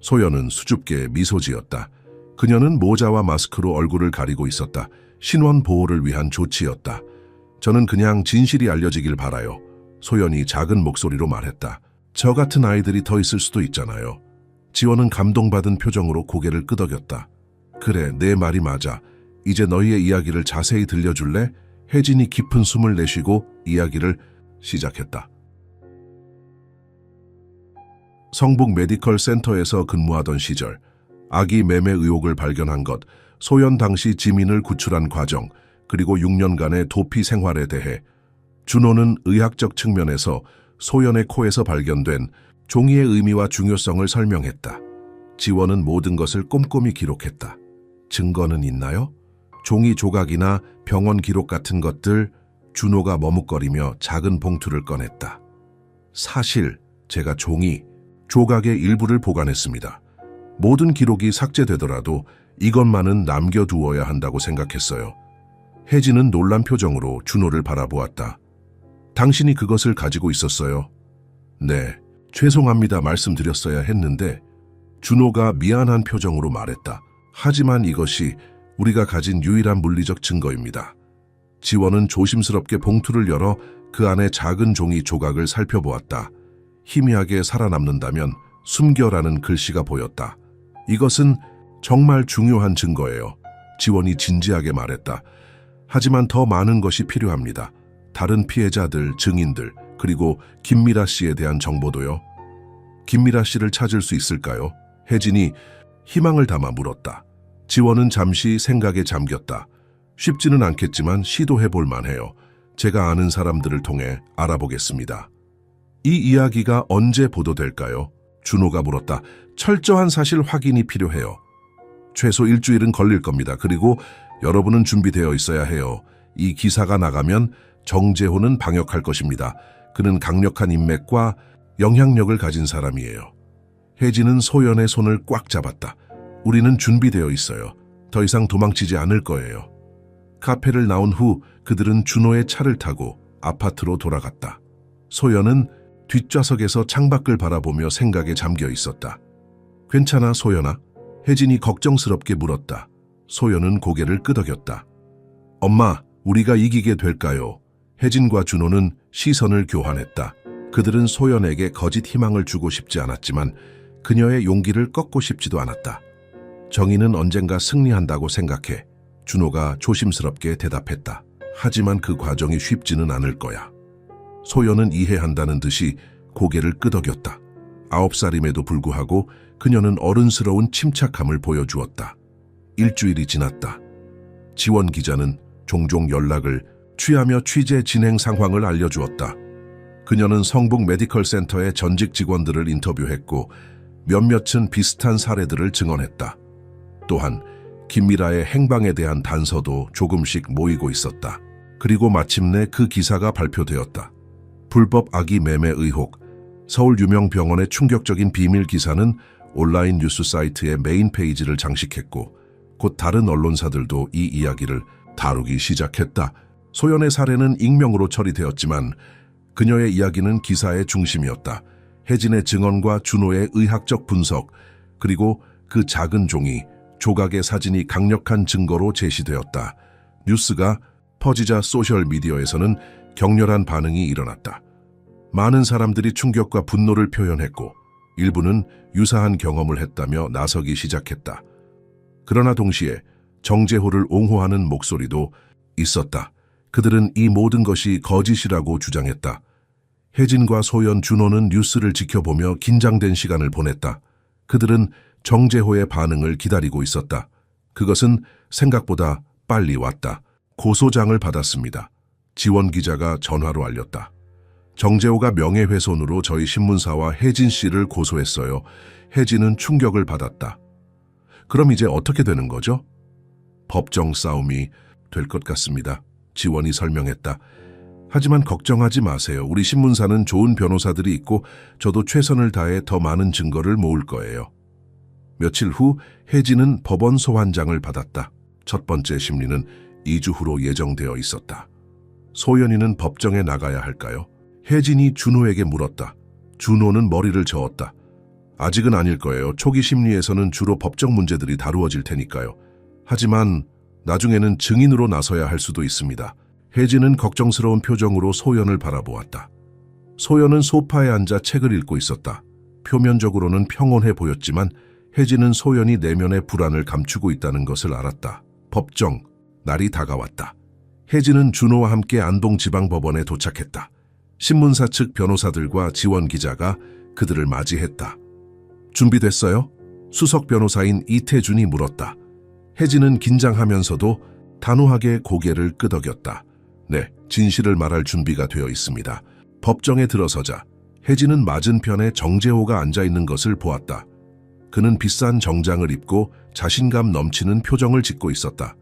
소연은 수줍게 미소 지었다. 그녀는 모자와 마스크로 얼굴을 가리고 있었다. 신원 보호를 위한 조치였다. 저는 그냥 진실이 알려지길 바라요. 소연이 작은 목소리로 말했다. 저 같은 아이들이 더 있을 수도 있잖아요. 지원은 감동받은 표정으로 고개를 끄덕였다. 그래, 내 말이 맞아. 이제 너희의 이야기를 자세히 들려줄래? 혜진이 깊은 숨을 내쉬고 이야기를 시작했다. 성북 메디컬 센터에서 근무하던 시절, 아기 매매 의혹을 발견한 것, 소연 당시 지민을 구출한 과정, 그리고 6년간의 도피 생활에 대해 준호는 의학적 측면에서 소연의 코에서 발견된 종이의 의미와 중요성을 설명했다. 지원은 모든 것을 꼼꼼히 기록했다. 증거는 있나요? 종이 조각이나 병원 기록 같은 것들. 준호가 머뭇거리며 작은 봉투를 꺼냈다. 사실 제가 종이, 조각의 일부를 보관했습니다. 모든 기록이 삭제되더라도 이것만은 남겨두어야 한다고 생각했어요. 혜진은 놀란 표정으로 준호를 바라보았다. 당신이 그것을 가지고 있었어요? 네, 죄송합니다 말씀드렸어야 했는데. 준호가 미안한 표정으로 말했다. 하지만 이것이 우리가 가진 유일한 물리적 증거입니다. 지원은 조심스럽게 봉투를 열어 그 안에 작은 종이 조각을 살펴보았다. 희미하게 살아남는다면 숨겨라는 글씨가 보였다. 이것은 정말 중요한 증거예요. 지원이 진지하게 말했다. 하지만 더 많은 것이 필요합니다. 다른 피해자들, 증인들, 그리고 김미라 씨에 대한 정보도요. 김미라 씨를 찾을 수 있을까요? 혜진이 희망을 담아 물었다. 지원은 잠시 생각에 잠겼다. 쉽지는 않겠지만 시도해볼 만해요. 제가 아는 사람들을 통해 알아보겠습니다. 이 이야기가 언제 보도될까요? 준호가 물었다. 철저한 사실 확인이 필요해요. 최소 일주일은 걸릴 겁니다. 그리고 여러분은 준비되어 있어야 해요. 이 기사가 나가면 정재호는 방역할 것입니다. 그는 강력한 인맥과 영향력을 가진 사람이에요. 혜진은 소연의 손을 꽉 잡았다. 우리는 준비되어 있어요. 더 이상 도망치지 않을 거예요. 카페를 나온 후 그들은 준호의 차를 타고 아파트로 돌아갔다. 소연은 뒷좌석에서 창밖을 바라보며 생각에 잠겨 있었다. 괜찮아, 소연아? 혜진이 걱정스럽게 물었다. 소연은 고개를 끄덕였다. 엄마, 우리가 이기게 될까요? 혜진과 준호는 시선을 교환했다. 그들은 소연에게 거짓 희망을 주고 싶지 않았지만 그녀의 용기를 꺾고 싶지도 않았다. 정의는 언젠가 승리한다고 생각해. 준호가 조심스럽게 대답했다. 하지만 그 과정이 쉽지는 않을 거야. 소연은 이해한다는 듯이 고개를 끄덕였다. 9살임에도 불구하고 그녀는 어른스러운 침착함을 보여주었다. 일주일이 지났다. 지원 기자는 종종 연락을 취하며 취재 진행 상황을 알려주었다. 그녀는 성북 메디컬 센터의 전직 직원들을 인터뷰했고 몇몇은 비슷한 사례들을 증언했다. 또한 김미라의 행방에 대한 단서도 조금씩 모이고 있었다. 그리고 마침내 그 기사가 발표되었다. 불법 아기 매매 의혹, 서울 유명 병원의 충격적인 비밀 기사는 온라인 뉴스 사이트의 메인 페이지를 장식했고 곧 다른 언론사들도 이 이야기를 다루기 시작했다. 소연의 사례는 익명으로 처리되었지만 그녀의 이야기는 기사의 중심이었다. 혜진의 증언과 준호의 의학적 분석, 그리고 그 작은 종이, 조각의 사진이 강력한 증거로 제시되었다. 뉴스가 퍼지자 소셜미디어에서는 격렬한 반응이 일어났다. 많은 사람들이 충격과 분노를 표현했고 일부는 유사한 경험을 했다며 나서기 시작했다. 그러나 동시에 정재호를 옹호하는 목소리도 있었다. 그들은 이 모든 것이 거짓이라고 주장했다. 혜진과 소연, 준호는 뉴스를 지켜보며 긴장된 시간을 보냈다. 그들은 정재호의 반응을 기다리고 있었다. 그것은 생각보다 빨리 왔다. 고소장을 받았습니다. 지원 기자가 전화로 알렸다. 정재호가 명예훼손으로 저희 신문사와 혜진 씨를 고소했어요. 혜진은 충격을 받았다. 그럼 이제 어떻게 되는 거죠? 법정 싸움이 될 것 같습니다. 지원이 설명했다. 하지만 걱정하지 마세요. 우리 신문사는 좋은 변호사들이 있고 저도 최선을 다해 더 많은 증거를 모을 거예요. 며칠 후 혜진은 법원 소환장을 받았다. 첫 번째 심리는 2주 후로 예정되어 있었다. 소연이는 법정에 나가야 할까요? 혜진이 준호에게 물었다. 준호는 머리를 저었다. 아직은 아닐 거예요. 초기 심리에서는 주로 법적 문제들이 다루어질 테니까요. 하지만 나중에는 증인으로 나서야 할 수도 있습니다. 혜진은 걱정스러운 표정으로 소연을 바라보았다. 소연은 소파에 앉아 책을 읽고 있었다. 표면적으로는 평온해 보였지만 혜진은 소연이 내면의 불안을 감추고 있다는 것을 알았다. 법정, 날이 다가왔다. 혜진은 준호와 함께 안동지방법원에 도착했다. 신문사 측 변호사들과 지원 기자가 그들을 맞이했다. 준비됐어요? 수석 변호사인 이태준이 물었다. 혜진은 긴장하면서도 단호하게 고개를 끄덕였다. 네, 진실을 말할 준비가 되어 있습니다. 법정에 들어서자 혜진은 맞은편에 정재호가 앉아있는 것을 보았다. 그는 비싼 정장을 입고 자신감 넘치는 표정을 짓고 있었다.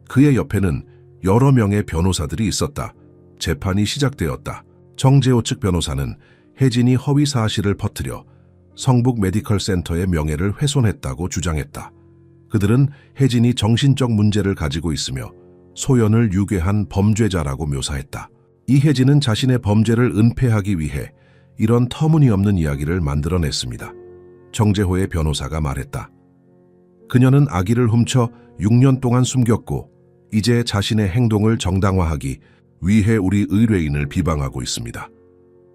그의 옆에는 여러 명의 변호사들이 있었다. 재판이 시작되었다. 정재호 측 변호사는 혜진이 허위 사실을 퍼뜨려 성북 메디컬 센터의 명예를 훼손했다고 주장했다. 그들은 혜진이 정신적 문제를 가지고 있으며 소연을 유괴한 범죄자라고 묘사했다. 이혜진은 자신의 범죄를 은폐하기 위해 이런 터무니없는 이야기를 만들어냈습니다. 정재호의 변호사가 말했다. 그녀는 아기를 훔쳐 6년 동안 숨겼고 이제 자신의 행동을 정당화하기 위해 우리 의뢰인을 비방하고 있습니다.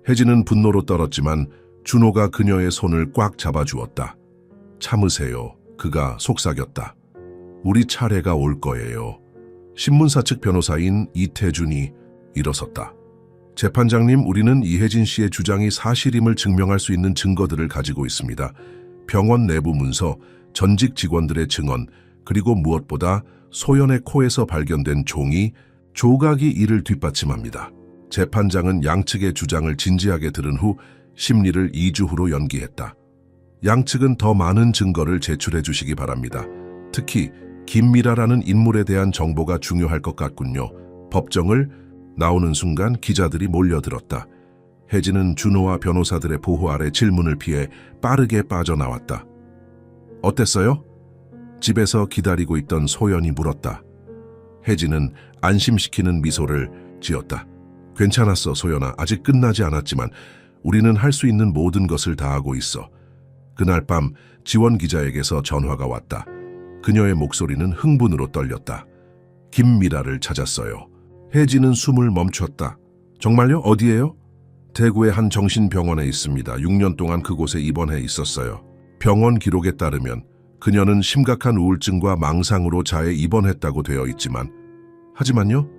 혜진은 분노로 떨었지만 준호가 그녀의 손을 꽉 잡아주었다. 참으세요. 그가 속삭였다. 우리 차례가 올 거예요. 신문사 측 변호사인 이태준이 일어섰다. 재판장님, 우리는 이혜진 씨의 주장이 사실임을 증명할 수 있는 증거들을 가지고 있습니다. 병원 내부 문서, 전직 직원들의 증언, 그리고 무엇보다 소연의 코에서 발견된 종이, 조각이 이를 뒷받침합니다. 재판장은 양측의 주장을 진지하게 들은 후 심리를 2주 후로 연기했다. 양측은 더 많은 증거를 제출해 주시기 바랍니다. 특히 김미라라는 인물에 대한 정보가 중요할 것 같군요. 법정을 나오는 순간 기자들이 몰려들었다. 혜진은 준호와 변호사들의 보호 아래 질문을 피해 빠르게 빠져나왔다. 어땠어요? 집에서 기다리고 있던 소연이 물었다. 혜진은 안심시키는 미소를 지었다. 괜찮았어, 소연아. 아직 끝나지 않았지만 우리는 할 수 있는 모든 것을 다하고 있어. 그날 밤 지원 기자에게서 전화가 왔다. 그녀의 목소리는 흥분으로 떨렸다. 김미라를 찾았어요. 혜진은 숨을 멈췄다. 정말요? 어디에요? 대구의 한 정신병원에 있습니다. 6년 동안 그곳에 입원해 있었어요. 병원 기록에 따르면 그녀는 심각한 우울증과 망상으로 자해 입원했다고 되어 있지만, 하지만요?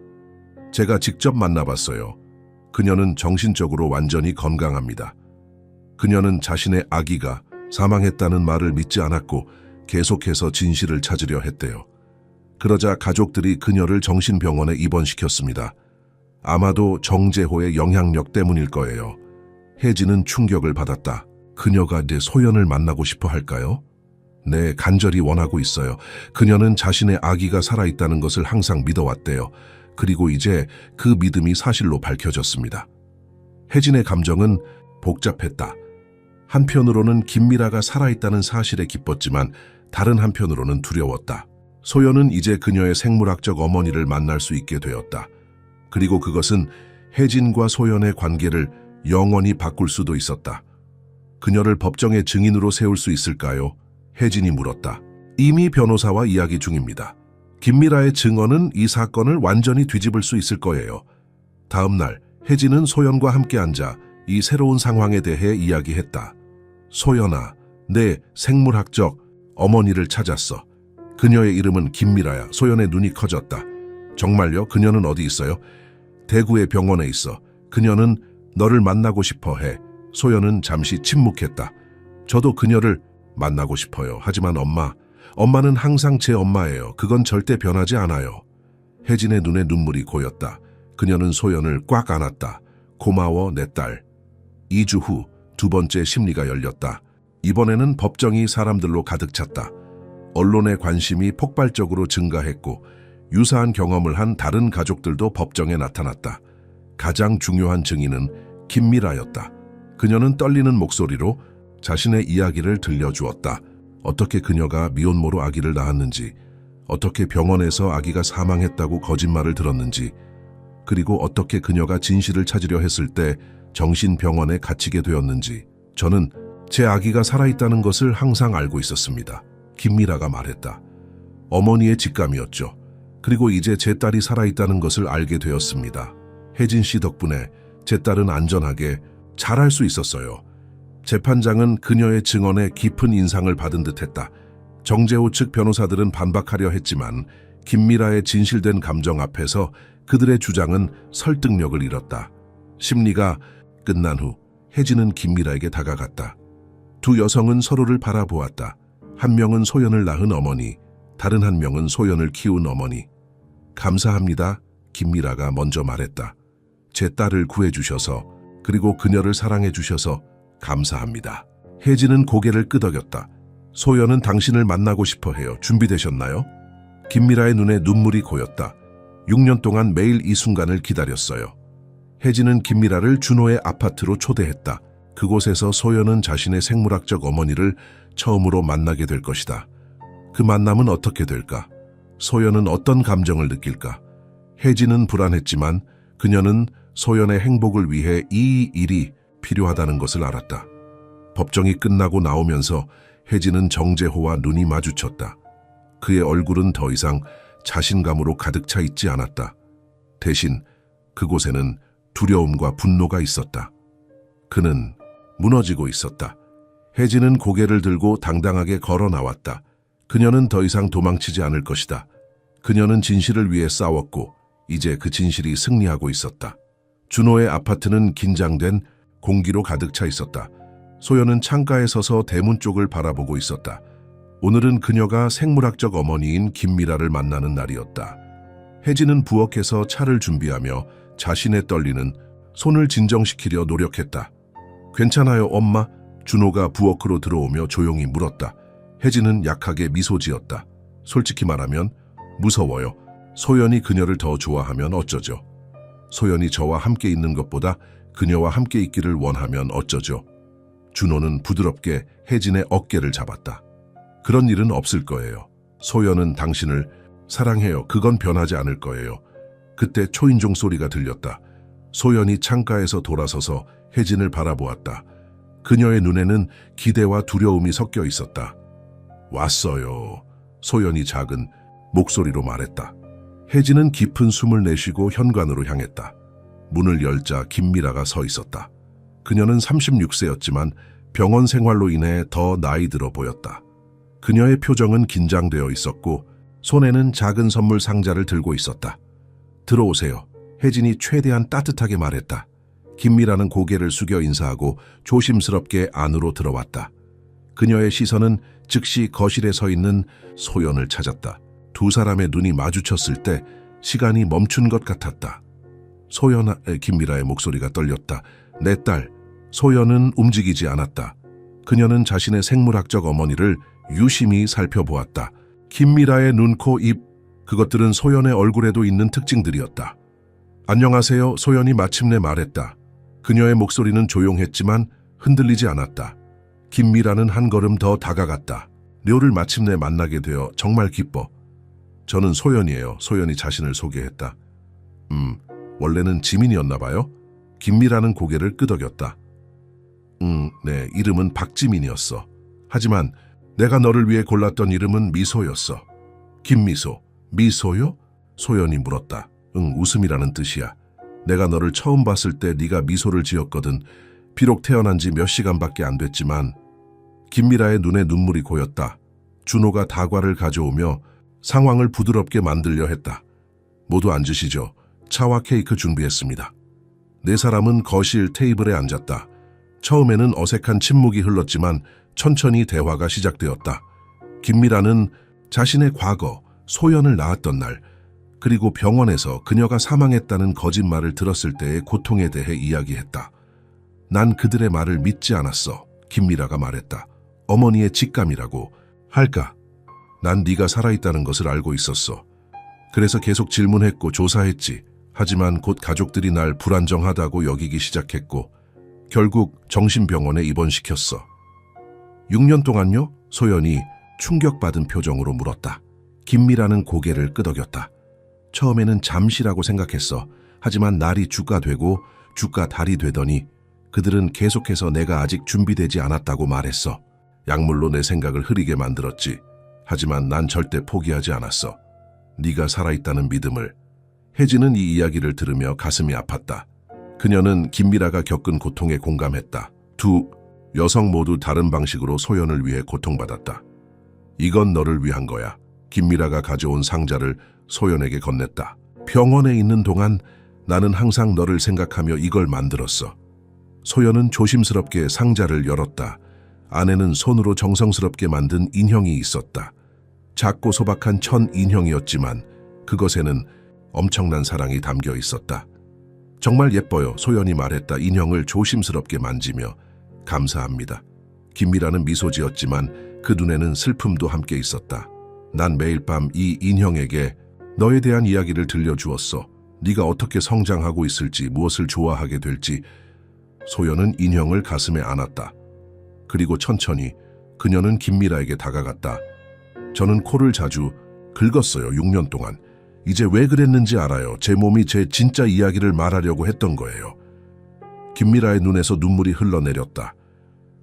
제가 직접 만나봤어요. 그녀는 정신적으로 완전히 건강합니다. 그녀는 자신의 아기가 사망했다는 말을 믿지 않았고 계속해서 진실을 찾으려 했대요. 그러자 가족들이 그녀를 정신병원에 입원시켰습니다. 아마도 정재호의 영향력 때문일 거예요. 혜진은 충격을 받았다. 그녀가 내 소연을 만나고 싶어 할까요? 네, 간절히 원하고 있어요. 그녀는 자신의 아기가 살아있다는 것을 항상 믿어왔대요. 그리고 이제 그 믿음이 사실로 밝혀졌습니다. 혜진의 감정은 복잡했다. 한편으로는 김미라가 살아있다는 사실에 기뻤지만 다른 한편으로는 두려웠다. 소연은 이제 그녀의 생물학적 어머니를 만날 수 있게 되었다. 그리고 그것은 혜진과 소연의 관계를 영원히 바꿀 수도 있었다. 그녀를 법정의 증인으로 세울 수 있을까요? 혜진이 물었다. 이미 변호사와 이야기 중입니다. 김미라의 증언은 이 사건을 완전히 뒤집을 수 있을 거예요. 다음 날 혜진은 소연과 함께 앉아 이 새로운 상황에 대해 이야기했다. 소연아, 내 생물학적 어머니를 찾았어. 그녀의 이름은 김미라야. 소연의 눈이 커졌다. 정말요? 그녀는 어디 있어요? 대구의 병원에 있어. 그녀는 너를 만나고 싶어 해. 소연은 잠시 침묵했다. 저도 그녀를 만나고 싶어요. 하지만 엄마는 항상 제 엄마예요. 그건 절대 변하지 않아요. 혜진의 눈에 눈물이 고였다. 그녀는 소연을 꽉 안았다. 고마워, 내 딸. 2주 후 두 번째 심리가 열렸다. 이번에는 법정이 사람들로 가득 찼다. 언론의 관심이 폭발적으로 증가했고 유사한 경험을 한 다른 가족들도 법정에 나타났다. 가장 중요한 증인은 김미라였다. 그녀는 떨리는 목소리로 자신의 이야기를 들려주었다. 어떻게 그녀가 미혼모로 아기를 낳았는지, 어떻게 병원에서 아기가 사망했다고 거짓말을 들었는지, 그리고 어떻게 그녀가 진실을 찾으려 했을 때 정신병원에 갇히게 되었는지. 저는 제 아기가 살아있다는 것을 항상 알고 있었습니다. 김미라가 말했다. 어머니의 직감이었죠. 그리고 이제 제 딸이 살아있다는 것을 알게 되었습니다. 혜진 씨 덕분에 제 딸은 안전하게 잘할 수 있었어요. 재판장은 그녀의 증언에 깊은 인상을 받은 듯했다. 정재호 측 변호사들은 반박하려 했지만 김미라의 진실된 감정 앞에서 그들의 주장은 설득력을 잃었다. 심리가 끝난 후 혜진은 김미라에게 다가갔다. 두 여성은 서로를 바라보았다. 한 명은 소연을 낳은 어머니, 다른 한 명은 소연을 키운 어머니. 감사합니다. 김미라가 먼저 말했다. 제 딸을 구해주셔서, 그리고 그녀를 사랑해주셔서 감사합니다. 혜진은 고개를 끄덕였다. 소연은 당신을 만나고 싶어 해요. 준비되셨나요? 김미라의 눈에 눈물이 고였다. 6년 동안 매일 이 순간을 기다렸어요. 혜진은 김미라를 준호의 아파트로 초대했다. 그곳에서 소연은 자신의 생물학적 어머니를 처음으로 만나게 될 것이다. 그 만남은 어떻게 될까? 소연은 어떤 감정을 느낄까? 혜진은 불안했지만 그녀는 소연의 행복을 위해 이 일이 필요하다는 것을 알았다. 법정이 끝나고 나오면서 혜진은 정재호와 눈이 마주쳤다. 그의 얼굴은 더 이상 자신감으로 가득 차 있지 않았다. 대신 그곳에는 두려움과 분노가 있었다. 그는 무너지고 있었다. 혜진은 고개를 들고 당당하게 걸어 나왔다. 그녀는 더 이상 도망치지 않을 것이다. 그녀는 진실을 위해 싸웠고 이제 그 진실이 승리하고 있었다. 준호의 아파트는 긴장된 공기로 가득 차 있었다. 소연은 창가에 서서 대문 쪽을 바라보고 있었다. 오늘은 그녀가 생물학적 어머니인 김미라를 만나는 날이었다. 혜진은 부엌에서 차를 준비하며 자신의 떨리는 손을 진정시키려 노력했다. 괜찮아요, 엄마? 준호가 부엌으로 들어오며 조용히 물었다. 혜진은 약하게 미소 지었다. 솔직히 말하면 무서워요. 소연이 그녀를 더 좋아하면 어쩌죠? 소연이 저와 함께 있는 것보다 그녀와 함께 있기를 원하면 어쩌죠? 준호는 부드럽게 혜진의 어깨를 잡았다. 그런 일은 없을 거예요. 소연은 당신을 사랑해요. 그건 변하지 않을 거예요. 그때 초인종 소리가 들렸다. 소연이 창가에서 돌아서서 혜진을 바라보았다. 그녀의 눈에는 기대와 두려움이 섞여 있었다. 왔어요. 소연이 작은 목소리로 말했다. 혜진은 깊은 숨을 내쉬고 현관으로 향했다. 문을 열자 김미라가 서 있었다. 그녀는 36세였지만 병원 생활로 인해 더 나이 들어 보였다. 그녀의 표정은 긴장되어 있었고 손에는 작은 선물 상자를 들고 있었다. 들어오세요. 혜진이 최대한 따뜻하게 말했다. 김미라는 고개를 숙여 인사하고 조심스럽게 안으로 들어왔다. 그녀의 시선은 즉시 거실에 서 있는 소연을 찾았다. 두 사람의 눈이 마주쳤을 때 시간이 멈춘 것 같았다. 소연아, 김미라의 목소리가 떨렸다. 내 딸. 소연은 움직이지 않았다. 그녀는 자신의 생물학적 어머니를 유심히 살펴보았다. 김미라의 눈, 코, 입, 그것들은 소연의 얼굴에도 있는 특징들이었다. 안녕하세요, 소연이 마침내 말했다. 그녀의 목소리는 조용했지만 흔들리지 않았다. 김미라는 한 걸음 더 다가갔다. 료를 마침내 만나게 되어 정말 기뻐. 저는 소연이에요. 소연이 자신을 소개했다. 원래는 지민이었나 봐요? 김미라는 고개를 끄덕였다. 네, 이름은 박지민이었어. 하지만 내가 너를 위해 골랐던 이름은 미소였어. 김미소. 미소요? 소연이 물었다. 웃음이라는 뜻이야. 내가 너를 처음 봤을 때 네가 미소를 지었거든. 비록 태어난 지 몇 시간밖에 안 됐지만. 김미라의 눈에 눈물이 고였다. 준호가 다과를 가져오며 상황을 부드럽게 만들려 했다. 모두 앉으시죠. 차와 케이크 준비했습니다. 네 사람은 거실 테이블에 앉았다. 처음에는 어색한 침묵이 흘렀지만 천천히 대화가 시작되었다. 김미라는 자신의 과거, 소연을 낳았던 날, 그리고 병원에서 그녀가 사망했다는 거짓말을 들었을 때의 고통에 대해 이야기했다. 난 그들의 말을 믿지 않았어. 김미라가 말했다. 어머니의 직감이라고 할까? 난 네가 살아있다는 것을 알고 있었어. 그래서 계속 질문했고 조사했지. 하지만 곧 가족들이 날 불안정하다고 여기기 시작했고 결국 정신병원에 입원시켰어. 6년 동안요? 소연이 충격받은 표정으로 물었다. 김미라는 고개를 끄덕였다. 처음에는 잠시라고 생각했어. 하지만 날이 주가 되고 주가 달이 되더니 그들은 계속해서 내가 아직 준비되지 않았다고 말했어. 약물로 내 생각을 흐리게 만들었지. 하지만 난 절대 포기하지 않았어. 네가 살아있다는 믿음을. 혜진은 이 이야기를 들으며 가슴이 아팠다. 그녀는 김미라가 겪은 고통에 공감했다. 두 여성 모두 다른 방식으로 소연을 위해 고통받았다. 이건 너를 위한 거야. 김미라가 가져온 상자를 소연에게 건넸다. 병원에 있는 동안 나는 항상 너를 생각하며 이걸 만들었어. 소연은 조심스럽게 상자를 열었다. 안에는 손으로 정성스럽게 만든 인형이 있었다. 작고 소박한 천 인형이었지만 그것에는 엄청난 사랑이 담겨 있었다. 정말 예뻐요. 소연이 말했다. 인형을 조심스럽게 만지며 감사합니다. 김미라는 미소 지었지만 그 눈에는 슬픔도 함께 있었다. 난 매일 밤 이 인형에게 너에 대한 이야기를 들려주었어. 네가 어떻게 성장하고 있을지, 무엇을 좋아하게 될지. 소연은 인형을 가슴에 안았다. 그리고 천천히 그녀는 김미라에게 다가갔다. 저는 코를 자주 긁었어요. 6년 동안. 이제 왜 그랬는지 알아요. 제 몸이 제 진짜 이야기를 말하려고 했던 거예요. 김미라의 눈에서 눈물이 흘러내렸다.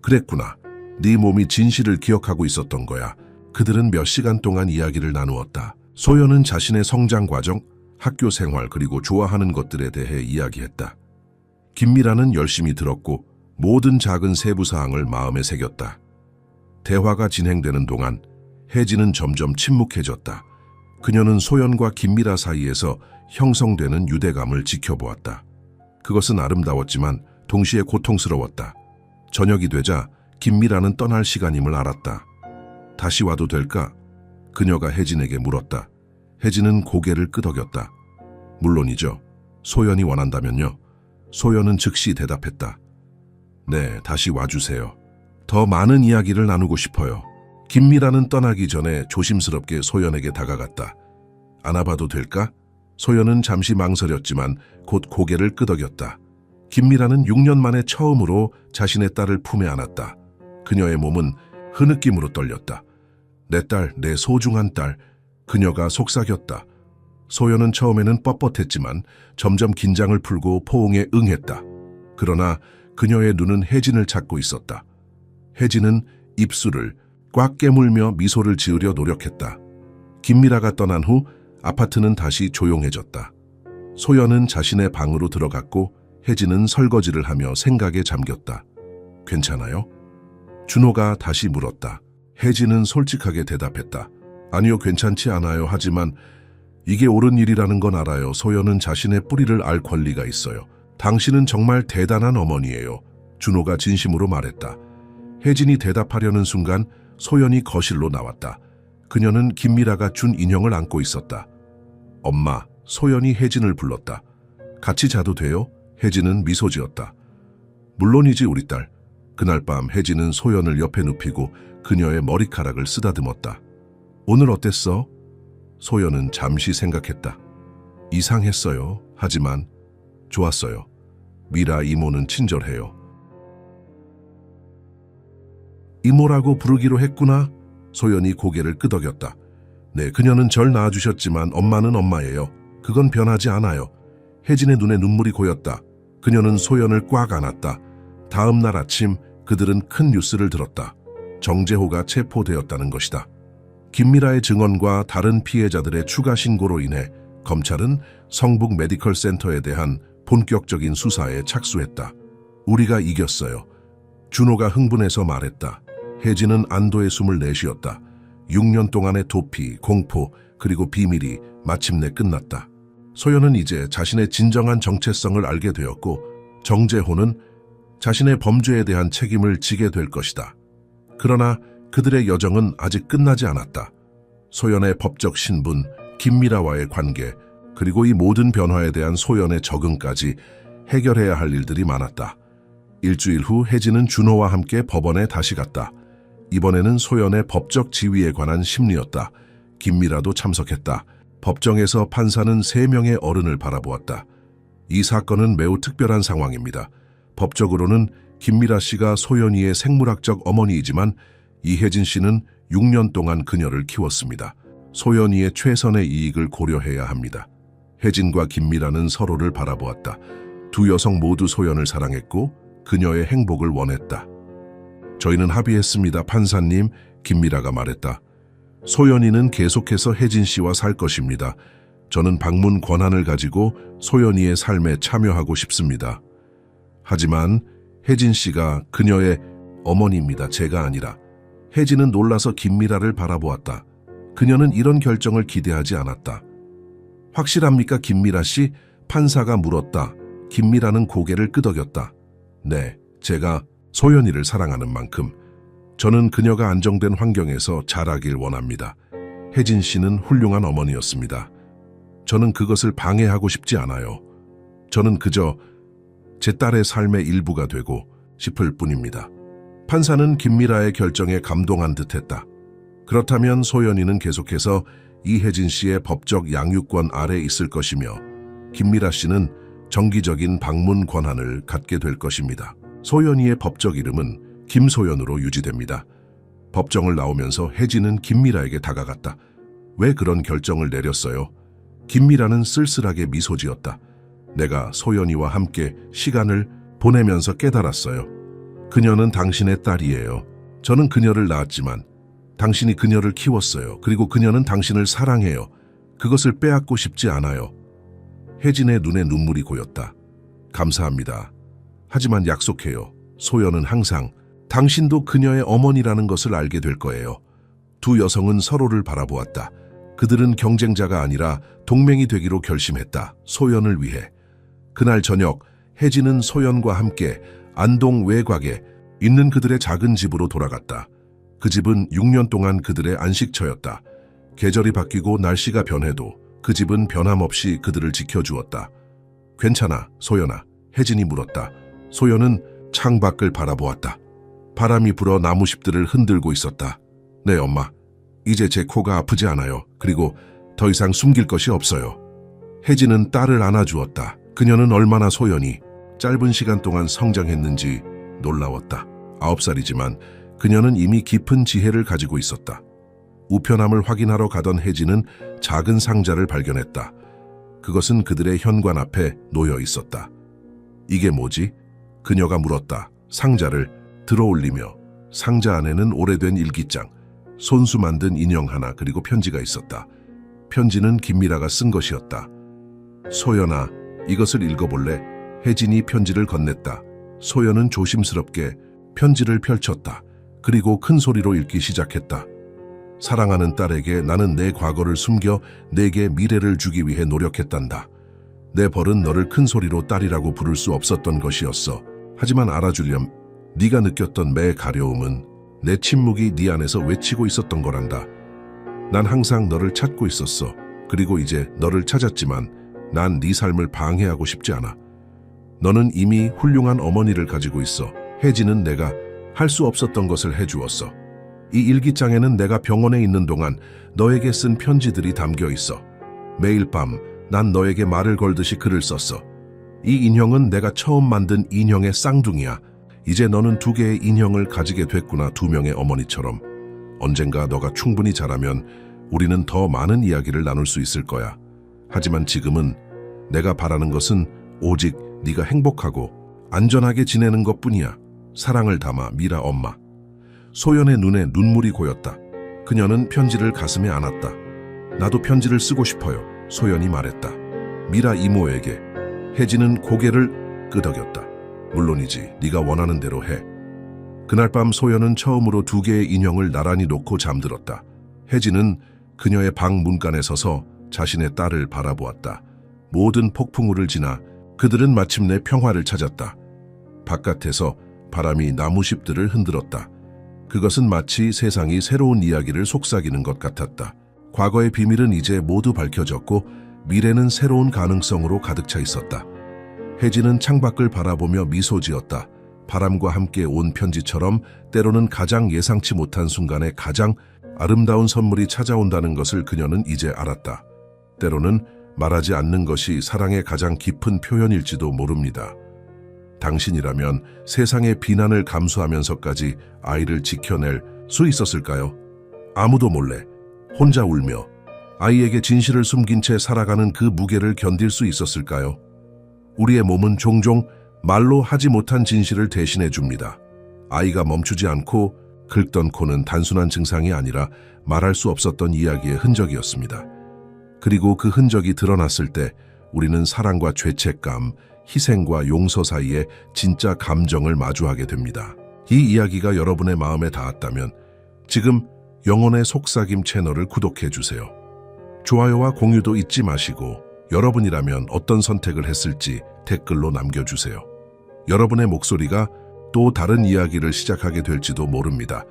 그랬구나. 네 몸이 진실을 기억하고 있었던 거야. 그들은 몇 시간 동안 이야기를 나누었다. 소연은 자신의 성장 과정, 학교 생활 그리고 좋아하는 것들에 대해 이야기했다. 김미라는 열심히 들었고 모든 작은 세부 사항을 마음에 새겼다. 대화가 진행되는 동안 혜진은 점점 침묵해졌다. 그녀는 소연과 김미라 사이에서 형성되는 유대감을 지켜보았다. 그것은 아름다웠지만 동시에 고통스러웠다. 저녁이 되자 김미라는 떠날 시간임을 알았다. 다시 와도 될까? 그녀가 혜진에게 물었다. 혜진은 고개를 끄덕였다. 물론이죠. 소연이 원한다면요. 소연은 즉시 대답했다. 네, 다시 와주세요. 더 많은 이야기를 나누고 싶어요. 김미라는 떠나기 전에 조심스럽게 소연에게 다가갔다. 안아봐도 될까? 소연은 잠시 망설였지만 곧 고개를 끄덕였다. 김미라는 6년 만에 처음으로 자신의 딸을 품에 안았다. 그녀의 몸은 흐느낌으로 떨렸다. 내 딸, 내 소중한 딸. 그녀가 속삭였다. 소연은 처음에는 뻣뻣했지만 점점 긴장을 풀고 포옹에 응했다. 그러나 그녀의 눈은 혜진을 찾고 있었다. 혜진은 입술을 꽉 깨물며 미소를 지으려 노력했다. 김미라가 떠난 후 아파트는 다시 조용해졌다. 소연은 자신의 방으로 들어갔고 혜진은 설거지를 하며 생각에 잠겼다. 괜찮아요? 준호가 다시 물었다. 혜진은 솔직하게 대답했다. 아니요, 괜찮지 않아요. 하지만 이게 옳은 일이라는 건 알아요. 소연은 자신의 뿌리를 알 권리가 있어요. 당신은 정말 대단한 어머니예요. 준호가 진심으로 말했다. 혜진이 대답하려는 순간 소연이 거실로 나왔다. 그녀는 김미라가 준 인형을 안고 있었다. 엄마, 소연이 혜진을 불렀다. 같이 자도 돼요? 혜진은 미소 지었다. 물론이지 우리 딸. 그날 밤 혜진은 소연을 옆에 눕히고 그녀의 머리카락을 쓰다듬었다. 오늘 어땠어? 소연은 잠시 생각했다. 이상했어요. 하지만 좋았어요. 미라 이모는 친절해요. 이모라고 부르기로 했구나. 소연이 고개를 끄덕였다. 네, 그녀는 절 낳아주셨지만 엄마는 엄마예요. 그건 변하지 않아요. 혜진의 눈에 눈물이 고였다. 그녀는 소연을 꽉 안았다. 다음 날 아침 그들은 큰 뉴스를 들었다. 정재호가 체포되었다는 것이다. 김미라의 증언과 다른 피해자들의 추가 신고로 인해 검찰은 성북 메디컬 센터에 대한 본격적인 수사에 착수했다. 우리가 이겼어요. 준호가 흥분해서 말했다. 혜진은 안도의 숨을 내쉬었다. 6년 동안의 도피, 공포, 그리고 비밀이 마침내 끝났다. 소연은 이제 자신의 진정한 정체성을 알게 되었고 정재호는 자신의 범죄에 대한 책임을 지게 될 것이다. 그러나 그들의 여정은 아직 끝나지 않았다. 소연의 법적 신분, 김미라와의 관계, 그리고 이 모든 변화에 대한 소연의 적응까지 해결해야 할 일들이 많았다. 일주일 후 혜진은 준호와 함께 법원에 다시 갔다. 이번에는 소연의 법적 지위에 관한 심리였다. 김미라도 참석했다. 법정에서 판사는 3명의 어른을 바라보았다. 이 사건은 매우 특별한 상황입니다. 법적으로는 김미라 씨가 소연이의 생물학적 어머니이지만 이혜진 씨는 6년 동안 그녀를 키웠습니다. 소연이의 최선의 이익을 고려해야 합니다. 혜진과 김미라는 서로를 바라보았다. 두 여성 모두 소연을 사랑했고 그녀의 행복을 원했다. 저희는 합의했습니다, 판사님, 김미라가 말했다. 소연이는 계속해서 혜진 씨와 살 것입니다. 저는 방문 권한을 가지고 소연이의 삶에 참여하고 싶습니다. 하지만 혜진 씨가 그녀의 어머니입니다. 제가 아니라. 혜진은 놀라서 김미라를 바라보았다. 그녀는 이런 결정을 기대하지 않았다. 확실합니까, 김미라 씨? 판사가 물었다. 김미라는 고개를 끄덕였다. 네, 제가 소연이를 사랑하는 만큼 저는 그녀가 안정된 환경에서 자라길 원합니다. 혜진 씨는 훌륭한 어머니였습니다. 저는 그것을 방해하고 싶지 않아요. 저는 그저 제 딸의 삶의 일부가 되고 싶을 뿐입니다. 판사는 김미라의 결정에 감동한 듯했다. 그렇다면 소연이는 계속해서 이혜진 씨의 법적 양육권 아래 있을 것이며 김미라 씨는 정기적인 방문 권한을 갖게 될 것입니다. 소연이의 법적 이름은 김소연으로 유지됩니다. 법정을 나오면서 혜진은 김미라에게 다가갔다. 왜 그런 결정을 내렸어요? 김미라는 쓸쓸하게 미소 지었다. 내가 소연이와 함께 시간을 보내면서 깨달았어요. 그녀는 당신의 딸이에요. 저는 그녀를 낳았지만 당신이 그녀를 키웠어요. 그리고 그녀는 당신을 사랑해요. 그것을 빼앗고 싶지 않아요. 혜진의 눈에 눈물이 고였다. 감사합니다. 하지만 약속해요. 소연은 항상 당신도 그녀의 어머니라는 것을 알게 될 거예요. 두 여성은 서로를 바라보았다. 그들은 경쟁자가 아니라 동맹이 되기로 결심했다. 소연을 위해. 그날 저녁 혜진은 소연과 함께 안동 외곽에 있는 그들의 작은 집으로 돌아갔다. 그 집은 6년 동안 그들의 안식처였다. 계절이 바뀌고 날씨가 변해도 그 집은 변함없이 그들을 지켜주었다. 괜찮아, 소연아, 혜진이 물었다. 소연은 창밖을 바라보았다. 바람이 불어 나무잎들을 흔들고 있었다. 네, 엄마. 이제 제 코가 아프지 않아요. 그리고 더 이상 숨길 것이 없어요. 혜진은 딸을 안아주었다. 그녀는 얼마나 소연이 짧은 시간 동안 성장했는지 놀라웠다. 9살이지만 그녀는 이미 깊은 지혜를 가지고 있었다. 우편함을 확인하러 가던 혜진은 작은 상자를 발견했다. 그것은 그들의 현관 앞에 놓여 있었다. 이게 뭐지? 그녀가 물었다. 상자를 들어올리며 상자 안에는 오래된 일기장, 손수 만든 인형 하나 그리고 편지가 있었다. 편지는 김미라가 쓴 것이었다. 소연아, 이것을 읽어볼래? 혜진이 편지를 건넸다. 소연은 조심스럽게 편지를 펼쳤다. 그리고 큰 소리로 읽기 시작했다. 사랑하는 딸에게 나는 내 과거를 숨겨 내게 미래를 주기 위해 노력했단다. 내 벌은 너를 큰 소리로 딸이라고 부를 수 없었던 것이었어. 하지만 알아주렴. 네가 느꼈던 매 가려움은 내 침묵이 네 안에서 외치고 있었던 거란다. 난 항상 너를 찾고 있었어. 그리고 이제 너를 찾았지만 난 네 삶을 방해하고 싶지 않아. 너는 이미 훌륭한 어머니를 가지고 있어. 혜진은 내가 할 수 없었던 것을 해주었어. 이 일기장에는 내가 병원에 있는 동안 너에게 쓴 편지들이 담겨 있어. 매일 밤 난 너에게 말을 걸듯이 글을 썼어. 이 인형은 내가 처음 만든 인형의 쌍둥이야. 이제 너는 2개의 인형을 가지게 됐구나. 2명의 어머니처럼. 언젠가 너가 충분히 자라면 우리는 더 많은 이야기를 나눌 수 있을 거야. 하지만 지금은 내가 바라는 것은 오직 네가 행복하고 안전하게 지내는 것뿐이야. 사랑을 담아, 미라 엄마. 소연의 눈에 눈물이 고였다. 그녀는 편지를 가슴에 안았다. 나도 편지를 쓰고 싶어요. 소연이 말했다. 미라 이모에게. 혜진은 고개를 끄덕였다. 물론이지. 네가 원하는 대로 해. 그날 밤 소연은 처음으로 2개의 인형을 나란히 놓고 잠들었다. 혜진은 그녀의 방 문간에 서서 자신의 딸을 바라보았다. 모든 폭풍우를 지나 그들은 마침내 평화를 찾았다. 바깥에서 바람이 나무잎들을 흔들었다. 그것은 마치 세상이 새로운 이야기를 속삭이는 것 같았다. 과거의 비밀은 이제 모두 밝혀졌고 미래는 새로운 가능성으로 가득 차 있었다. 혜진은 창밖을 바라보며 미소 지었다. 바람과 함께 온 편지처럼 때로는 가장 예상치 못한 순간에 가장 아름다운 선물이 찾아온다는 것을 그녀는 이제 알았다. 때로는 말하지 않는 것이 사랑의 가장 깊은 표현일지도 모릅니다. 당신이라면 세상의 비난을 감수하면서까지 아이를 지켜낼 수 있었을까요? 아무도 몰래, 혼자 울며 아이에게 진실을 숨긴 채 살아가는 그 무게를 견딜 수 있었을까요? 우리의 몸은 종종 말로 하지 못한 진실을 대신해 줍니다. 아이가 멈추지 않고 긁던 코는 단순한 증상이 아니라 말할 수 없었던 이야기의 흔적이었습니다. 그리고 그 흔적이 드러났을 때 우리는 사랑과 죄책감, 희생과 용서 사이에 진짜 감정을 마주하게 됩니다. 이 이야기가 여러분의 마음에 닿았다면 지금 영혼의 속삭임 채널을 구독해 주세요. 좋아요와 공유도 잊지 마시고 여러분이라면 어떤 선택을 했을지 댓글로 남겨주세요. 여러분의 목소리가 또 다른 이야기를 시작하게 될지도 모릅니다.